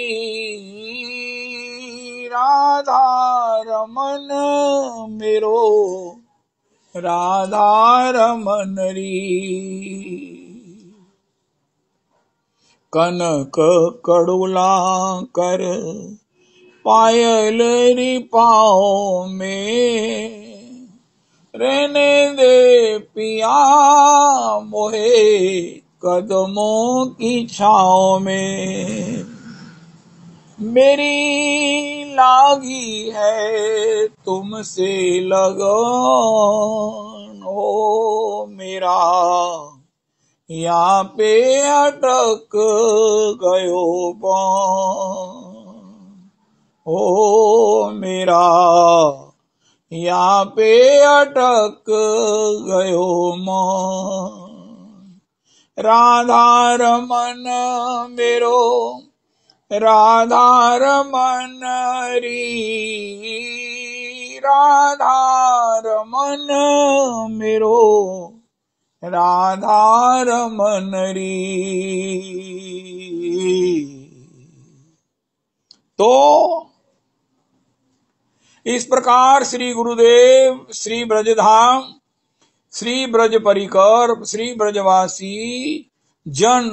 S1: राधा रमन मेरो राधा रमन री। कनक कड़ुला कर पायल री पाँव में, रहने दे पिया मोहे कदमों की छाँव में, मेरी लागी है तुमसे लगन, हो मेरा यहाँ पे अटक गयो पाँव, हो मेरा यहाँ पे अटक गयो मन, राधा रमन मेरो राधा रमन री, राधा रमन मेरो राधा रमन री। तो इस प्रकार श्री गुरुदेव, श्री ब्रजधाम, श्री ब्रज परिकर, श्री ब्रजवासी जन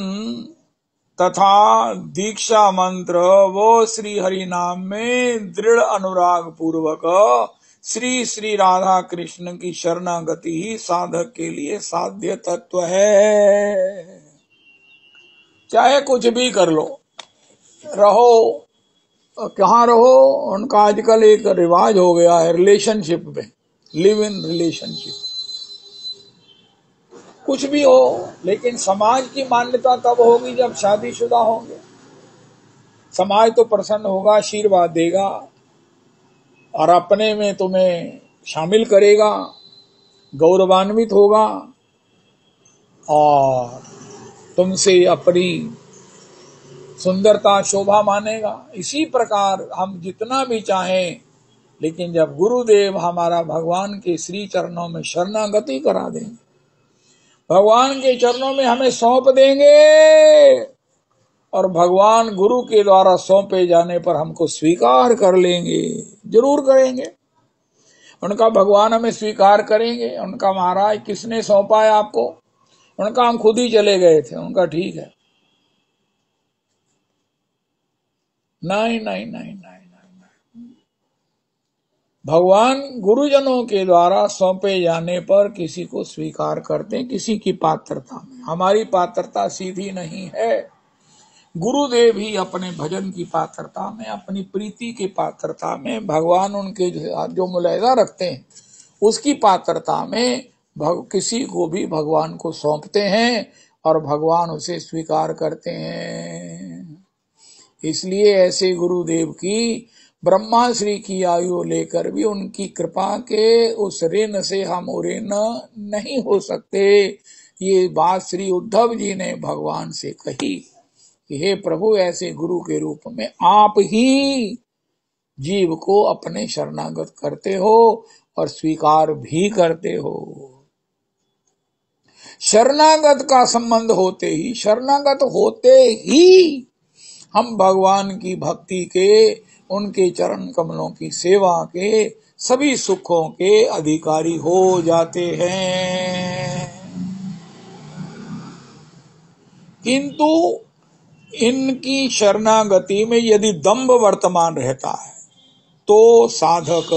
S1: तथा दीक्षा मंत्र वो श्री हरि नाम में दृढ़ अनुराग पूर्वक श्री श्री राधा कृष्ण की शरणागति ही साधक के लिए साध्य तत्व है। चाहे कुछ भी कर लो, रहो कहाँ रहो, उनका आजकल एक रिवाज हो गया है रिलेशनशिप में, लिव इन रिलेशनशिप। कुछ भी हो, लेकिन समाज की मान्यता तब होगी जब शादीशुदा होंगे। समाज तो प्रसन्न होगा, आशीर्वाद देगा और अपने में तुम्हें शामिल करेगा, गौरवान्वित होगा और तुमसे अपनी सुंदरता शोभा मानेगा। इसी प्रकार हम जितना भी चाहें, लेकिन जब गुरुदेव हमारा भगवान के श्री चरणों में शरणागति करा देंगे, भगवान के चरणों में हमें सौंप देंगे और भगवान गुरु के द्वारा सौंपे जाने पर हमको स्वीकार कर लेंगे, जरूर करेंगे। उनका भगवान हमें स्वीकार करेंगे। उनका महाराज किसने सौंपा है आपको? उनका हम खुद ही चले गए थे। उनका ठीक है, नहीं नहीं नहीं नहीं, भगवान गुरुजनों के द्वारा सौंपे जाने पर किसी को स्वीकार करते हैं, किसी की पात्रता में। हमारी पात्रता सीधी नहीं है, गुरुदेव ही अपने भजन की पात्रता में, अपनी प्रीति की पात्रता में, भगवान उनके जो मुलायदा रखते हैं उसकी पात्रता में किसी को भी भगवान को सौंपते हैं और भगवान उसे स्वीकार करते हैं। इसलिए ऐसे गुरुदेव की, ब्रह्मा श्री की आयु लेकर भी उनकी कृपा के उस ऋण से हम ऋण नहीं हो सकते। ये बात श्री उद्धव जी ने भगवान से कही कि हे प्रभु, ऐसे गुरु के रूप में आप ही जीव को अपने शरणागत करते हो और स्वीकार भी करते हो। शरणागत का संबंध होते ही, शरणागत होते ही हम भगवान की भक्ति के, उनके चरण कमलों की सेवा के, सभी सुखों के अधिकारी हो जाते हैं। किंतु इनकी शरणागति में यदि दंभ वर्तमान रहता है तो साधक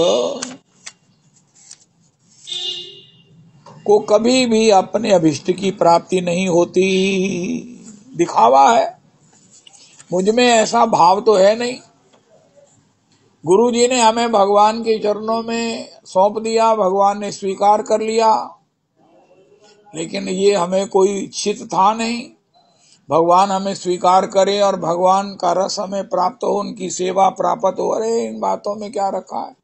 S1: को कभी भी अपने अभिष्ट की प्राप्ति नहीं होती। दिखावा है, मुझ में ऐसा भाव तो है नहीं। गुरु जी ने हमें भगवान के चरणों में सौंप दिया, भगवान ने स्वीकार कर लिया, लेकिन ये हमें कोई इच्छित था नहीं। भगवान हमें स्वीकार करे और भगवान का रस हमें प्राप्त हो, उनकी सेवा प्राप्त हो, अरे इन बातों में क्या रखा है।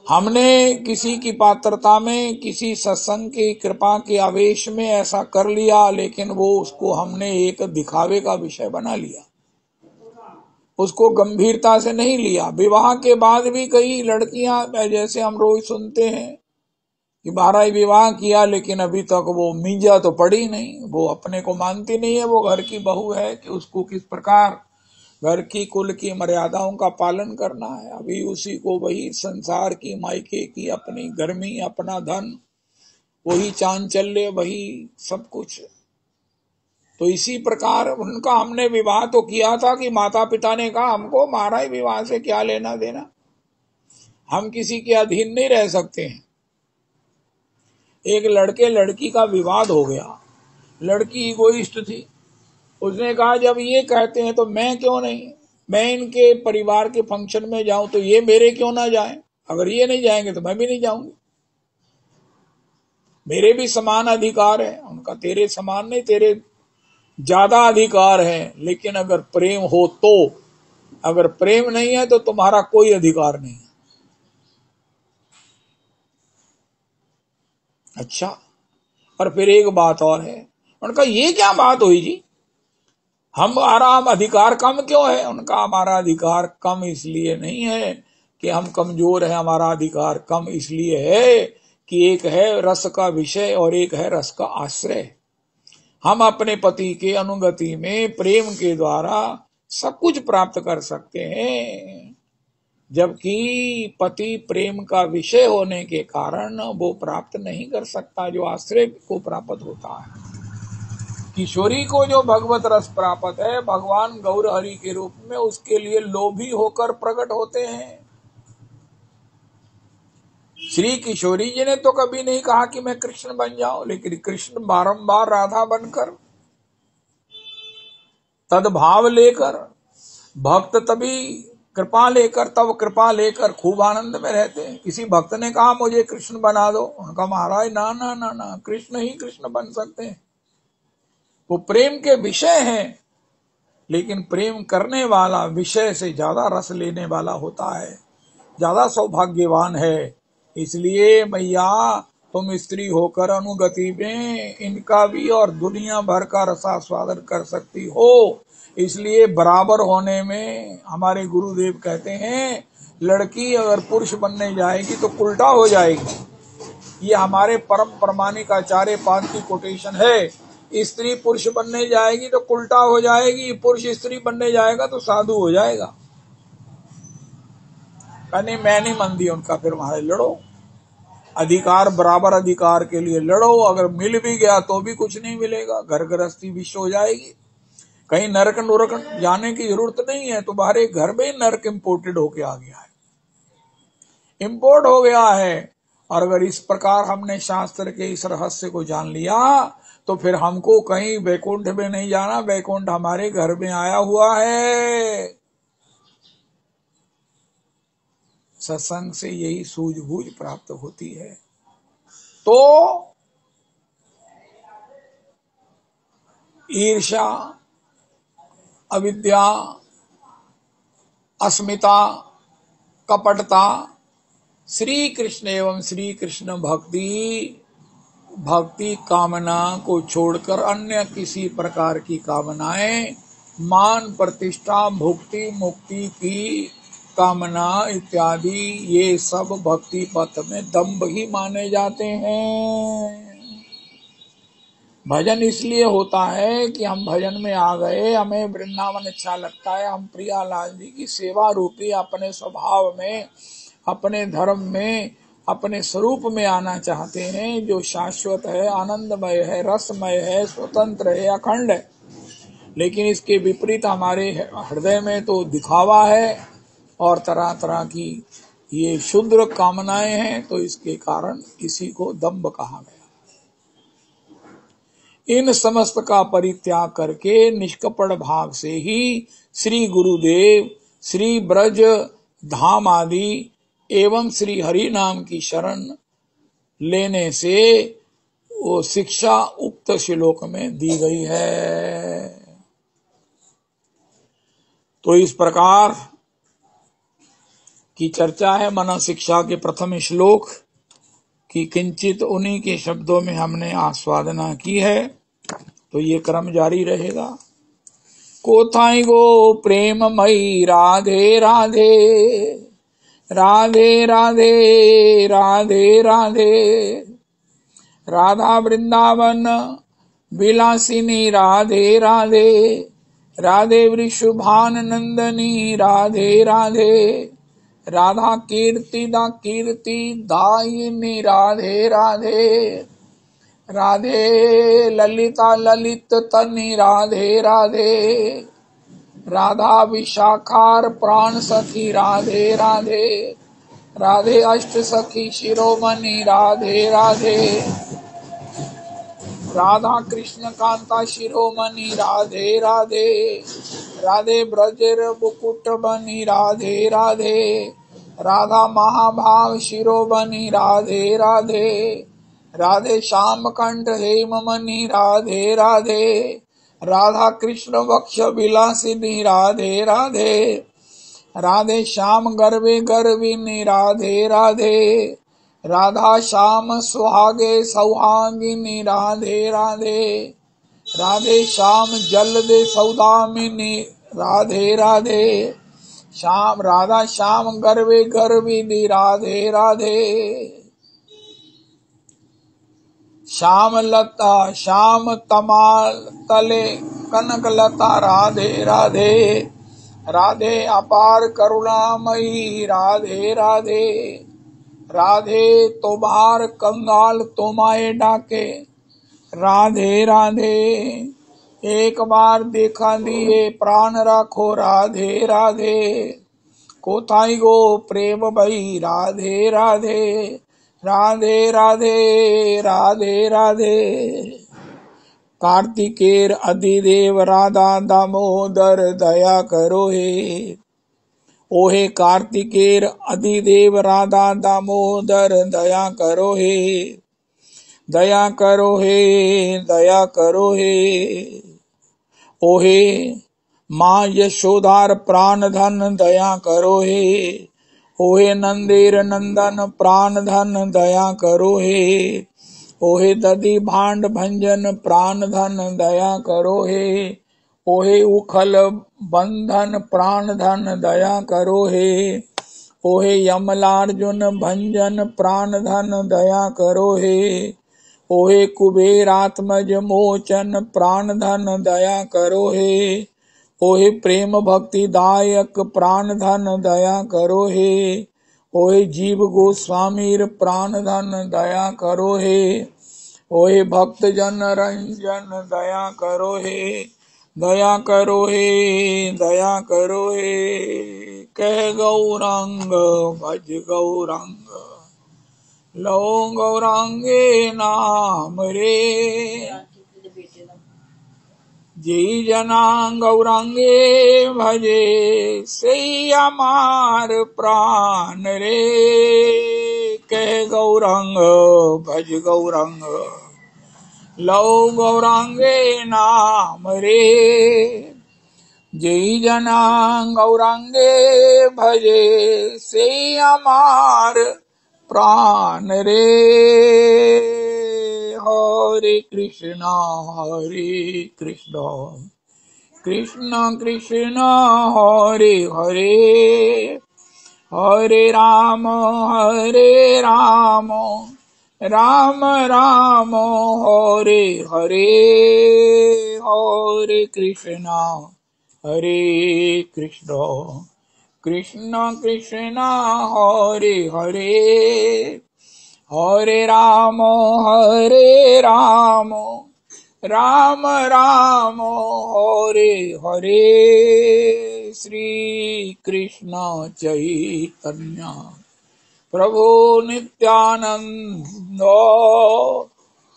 S1: हमने किसी की पात्रता में, किसी सत्संग की कृपा के आवेश में ऐसा कर लिया, लेकिन वो उसको हमने एक दिखावे का विषय बना लिया, उसको गंभीरता से नहीं लिया। विवाह के बाद भी कई लड़कियां, जैसे हम रोज सुनते हैं कि 12 विवाह किया लेकिन अभी तक वो मीजा तो पड़ी नहीं, वो अपने को मानती नहीं है, वो घर की बहू है कि उसको किस प्रकार घर की कुल की मर्यादाओं का पालन करना है। अभी उसी को वही संसार की, मायके की अपनी गर्मी, अपना धन, वही चांचल्य, वही सब कुछ। तो इसी प्रकार उनका हमने विवाह तो किया था कि माता पिता ने कहा हमको महाराज विवाह से क्या लेना देना, हम किसी के अधीन नहीं रह सकते हैं। एक लड़के लड़की का विवाद हो गया, लड़की इगोइस्ट थी, उसने कहा जब ये कहते हैं तो मैं क्यों नहीं, मैं इनके परिवार के फंक्शन में जाऊं तो ये मेरे क्यों ना जाएं, अगर ये नहीं जाएंगे तो मैं भी नहीं जाऊंगी, मेरे भी समान अधिकार है। उनका तेरे समान नहीं, तेरे ज्यादा अधिकार है, लेकिन अगर प्रेम हो तो, अगर प्रेम नहीं है तो तुम्हारा कोई अधिकार नहीं है। अच्छा, और फिर एक बात और है, उनका ये क्या बात हुई जी, हमारा अधिकार कम क्यों है? उनका हमारा अधिकार कम इसलिए नहीं है कि हम कमजोर हैं, हमारा अधिकार कम इसलिए है कि एक है रस का विषय और एक है रस का आश्रय। हम अपने पति के अनुगति में प्रेम के द्वारा सब कुछ प्राप्त कर सकते हैं, जबकि पति प्रेम का विषय होने के कारण वो प्राप्त नहीं कर सकता जो आश्रय को प्राप्त होता है। किशोरी को जो भगवत रस प्राप्त है, भगवान गौर हरि के रूप में उसके लिए लोभी होकर प्रकट होते हैं। श्री किशोरी जी ने तो कभी नहीं कहा कि मैं कृष्ण बन जाऊं, लेकिन कृष्ण बारंबार राधा बनकर, तदभाव लेकर, भक्त तभी कृपा लेकर, तब कृपा लेकर खूब आनंद में रहते हैं। किसी भक्त ने कहा मुझे कृष्ण बना दो, उनका महाराज ना ना ना ना, कृष्ण ही कृष्ण बन सकते हैं। वो प्रेम के विषय हैं, लेकिन प्रेम करने वाला विषय से ज्यादा रस लेने वाला होता है, ज्यादा सौभाग्यवान है। इसलिए मैया तुम स्त्री होकर अनुगति में इनका भी और दुनिया भर का रसास्वादन कर सकती हो। इसलिए बराबर होने में हमारे गुरुदेव कहते हैं लड़की अगर पुरुष बनने जाएगी तो उल्टा हो जाएगी। ये हमारे परम प्रमाणिक आचार्य पाद की कोटेशन है। स्त्री पुरुष बनने जाएगी तो उल्टा हो जाएगी, पुरुष स्त्री बनने जाएगा तो साधु हो जाएगा। नहीं, मैं नहीं मानती उनका, फिर वहां लड़ो, अधिकार बराबर अधिकार के लिए लड़ो। अगर मिल भी गया तो भी कुछ नहीं मिलेगा, घर गृहस्थी विश्व हो जाएगी। कहीं नरक नुरक जाने की जरूरत नहीं है, तुम्हारे घर में नरक इंपोर्टेड होके आ गया है, इंपोर्ट हो गया है। और अगर इस प्रकार हमने शास्त्र के इस रहस्य को जान लिया तो फिर हमको कहीं वैकुंठ में नहीं जाना, वैकुंठ हमारे घर में आया हुआ है। सत्संग से यही सूझबूझ प्राप्त होती है। तो ईर्ष्या, अविद्या, अस्मिता, कपटता, श्री कृष्ण एवं श्री कृष्ण भक्ति कामना को छोड़कर अन्य किसी प्रकार की कामनाएं, मान प्रतिष्ठा, भुक्ति मुक्ति की कामना इत्यादि, ये सब भक्ति पथ में दंभ ही माने जाते हैं। भजन इसलिए होता है कि हम भजन में आ गए, हमें वृंदावन अच्छा लगता है, हम प्रियालाल जी की सेवा रूपी अपने स्वभाव में, अपने धर्म में, अपने स्वरूप में आना चाहते हैं, जो शाश्वत है, आनंदमय है, रसमय है, स्वतंत्र है, अखंड है। लेकिन इसके विपरीत हमारे हृदय में तो दिखावा है और तरह तरह की ये क्षुद्र कामनाएं हैं, तो इसके कारण इसी को दंभ कहा गया। इन समस्त का परित्याग करके निष्कपट भाव से ही श्री गुरुदेव, श्री ब्रज धाम आदि एवं श्री हरि नाम की शरण लेने से वो शिक्षा उक्त श्लोक में दी गई है। तो इस प्रकार की चर्चा है मना शिक्षा के प्रथम श्लोक की, किंचित उन्हीं के शब्दों में हमने आस्वादना की है। तो ये क्रम जारी रहेगा। कोथाई गो प्रेममयी राधे राधे, राधे राधे राधे राधे, राधा वृंदावन विलासिनी राधे राधे, राधे वृषभान नंदनी राधे राधे, राधा कीर्ति दा कीर्ति दायिनी राधे राधे, राधे ललिता ललित तनी राधे राधे, राधा विशाखार प्राण सखी राधे राधे, राधे अष्ट सखी शिरोमणि राधे राधे, राधा कृष्ण कांता शिरोमणि राधे राधे, राधे ब्रजेर मुकुट बनी राधे राधे, राधा महाभाव शिरोमणि राधे राधे, राधे श्याम कंठ हेममणि राधे राधे, राधा कृष्ण वक्ष विलासिनी राधे राधे, राधे श्याम गर्वे गर्विनी राधे राधे, राधा श्याम सुहागे सौहागिनी राधे राधे, राधे श्याम जल दे सौदामिनी राधे राधे, श्याम राधा श्याम गर्वे गर्विनी राधे राधे, श्याम लता श्याम तमाल तले कनक लता राधे राधे, राधे अपार करुणामयी राधे राधे, राधे तुम्हार कंगाल तुम्हारे डाके राधे राधे, एक बार देखा दिए प्राण रखो राधे राधे, कोथाई गो प्रेम भई राधे राधे, राधे राधे राधे राधे। कार्तिकेर अधिदेव राधा दामोदर दया करो हे, ओहे कार्तिकेर अधिदेव राधा दामोदर दया करो हे, दया करो हे, दया करो हे, ओहे माँ यशोदार प्राण धन दया करो हे, ओहे नंदेर नंदन प्राण धन दया करो हे, ओहे दधि भांड भंजन प्राण धन दया करो हे, ओहे उखल बंधन प्राण धन दया करो हे, ओहे यमलार्जुन भंजन प्राण धन दया करो हे। ओहे कुबेरात्मज मोचन प्राण धन दया करो हे। ओहे प्रेम भक्ति दायक प्राण धन दया करो हे। ओहे जीव गोस्वामीर प्राण धन दया करो हे। ओहे भक्त जन रंजन दया करो हे। दया करो हे, दया करो हे। कह गौरांग भज गौरांग, लो गौरांगे नाम रे। जय जना गौरांगे भजे, सही हमार प्राण रे। कह गौरांग भज गौरांग, लो गौरांगे नाम रे। जय जना गौरांगे भजे, से हमार प्राण रे। हरे कृष्णा कृष्ण कृष्ण हरे हरे, हरे राम राम राम हरे हरे। हरे कृष्णा कृष्ण कृष्ण हरे हरे, हरे राम राम राम हरे हरे। श्री कृष्ण चैतन्य प्रभु नित्यानंद,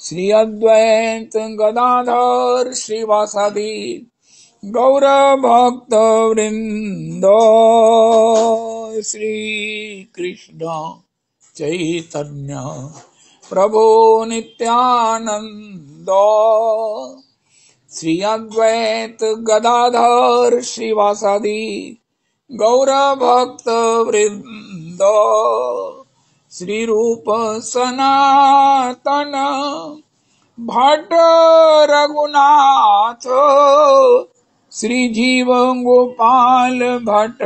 S1: श्री अद्वैत गदाधर श्रीवासादि गौर भक्त वृंद। श्री कृष्ण चैतन्य प्रभु नित्यानंद, श्री अद्वैत गदाधर श्रीवासादि गौर भक्त वृंद। श्री रूप सनातन भट्ट रघुनाथ, श्री जीव गोपाल भट्ट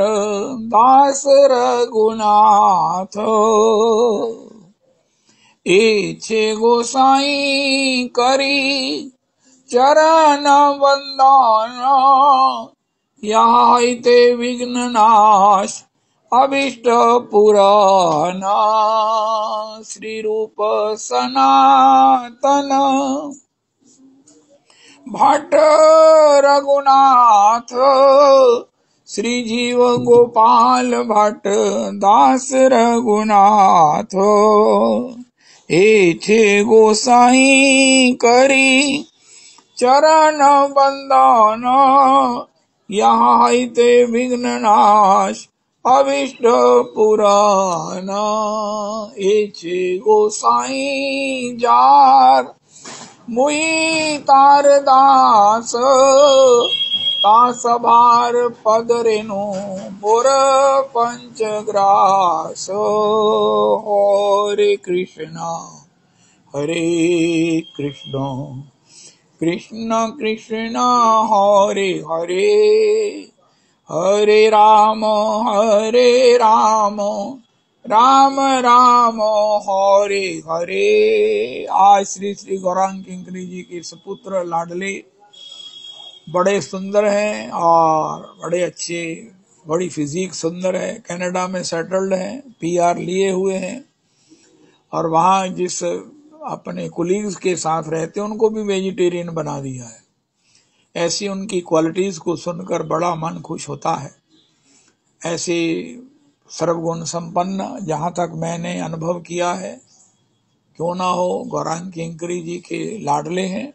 S1: दास रघुनाथ। एछे गोसाई करी चरण वंदन, यहाँ ते विघ्न नाश अभिष्ट पुराना। श्री रूप सनातन भट्ट रघुनाथ, श्री जीव गोपाल भट्ट दास रघुनाथ। एछे गोसाई करी चरण वंदन, यहाँ ते विघ्न नाश अभिष्ट पुराना। एछे गोसाई जार मुई तार दास, तास भार पद रेनु मोर पंचग्रास। हरे कृष्णा कृष्ण कृष्ण हरे हरे, हरे राम राम राम हरे हरे। आज श्री श्री गौरांग किंकरी जी के सुपुत्र लाडले बड़े सुंदर हैं और बड़े अच्छे, बड़ी फिजिक सुंदर है। कनाडा में सेटल्ड हैं, PR लिए हुए हैं और वहाँ जिस अपने कुलीग्स के साथ रहते हैं उनको भी वेजिटेरियन बना दिया है। ऐसी उनकी क्वालिटीज को सुनकर बड़ा मन खुश होता है। ऐसे सर्वगुण संपन्न, जहाँ तक मैंने अनुभव किया है, क्यों ना हो गौरांग किंकरी जी के लाडले हैं।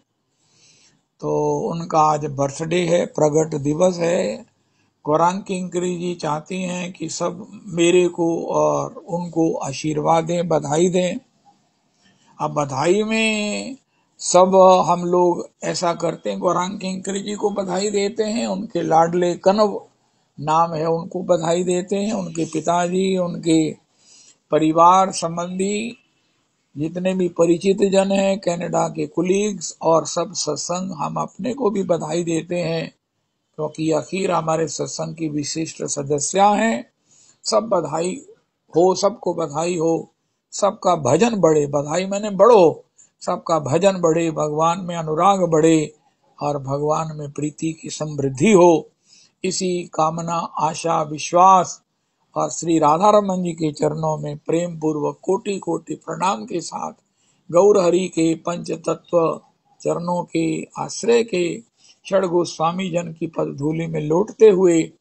S1: तो उनका आज बर्थडे है, प्रगट दिवस है। गौरांग किंकरी जी चाहती हैं कि सब मेरे को और उनको आशीर्वाद दें, बधाई दें। अब बधाई में सब हम लोग ऐसा करते हैं, गौरांग किंकरी जी को बधाई देते हैं, उनके लाडले कनव नाम है उनको बधाई देते हैं। उनके पिताजी, उनके परिवार संबंधी जितने भी परिचित जन हैं, कनाडा के कुलीग्स और सब सत्संग, हम अपने को भी बधाई देते हैं क्योंकि आखिर हमारे सत्संग की विशिष्ट सदस्य हैं सब बधाई हो, सबको बधाई हो, सबका भजन बढ़े, बधाई मैंने बढ़ो, सबका भजन बढ़े, भगवान में अनुराग बढ़े और भगवान में प्रीति की समृद्धि हो। इसी कामना, आशा, विश्वास और श्री राधा रमन जी के चरणों में प्रेम पूर्वक कोटि कोटि प्रणाम के साथ गौर हरि के पंच तत्व चरणों के आश्रय के षड गोस्वामी जन की पद धूलि में लौटते हुए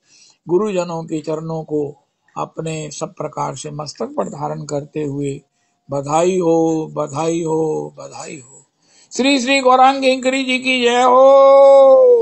S1: गुरुजनों के चरणों को अपने सब प्रकार से मस्तक पर धारण करते हुए बधाई हो, बधाई हो, बधाई हो। श्री श्री गौरांग किंकरी जी की जय हो।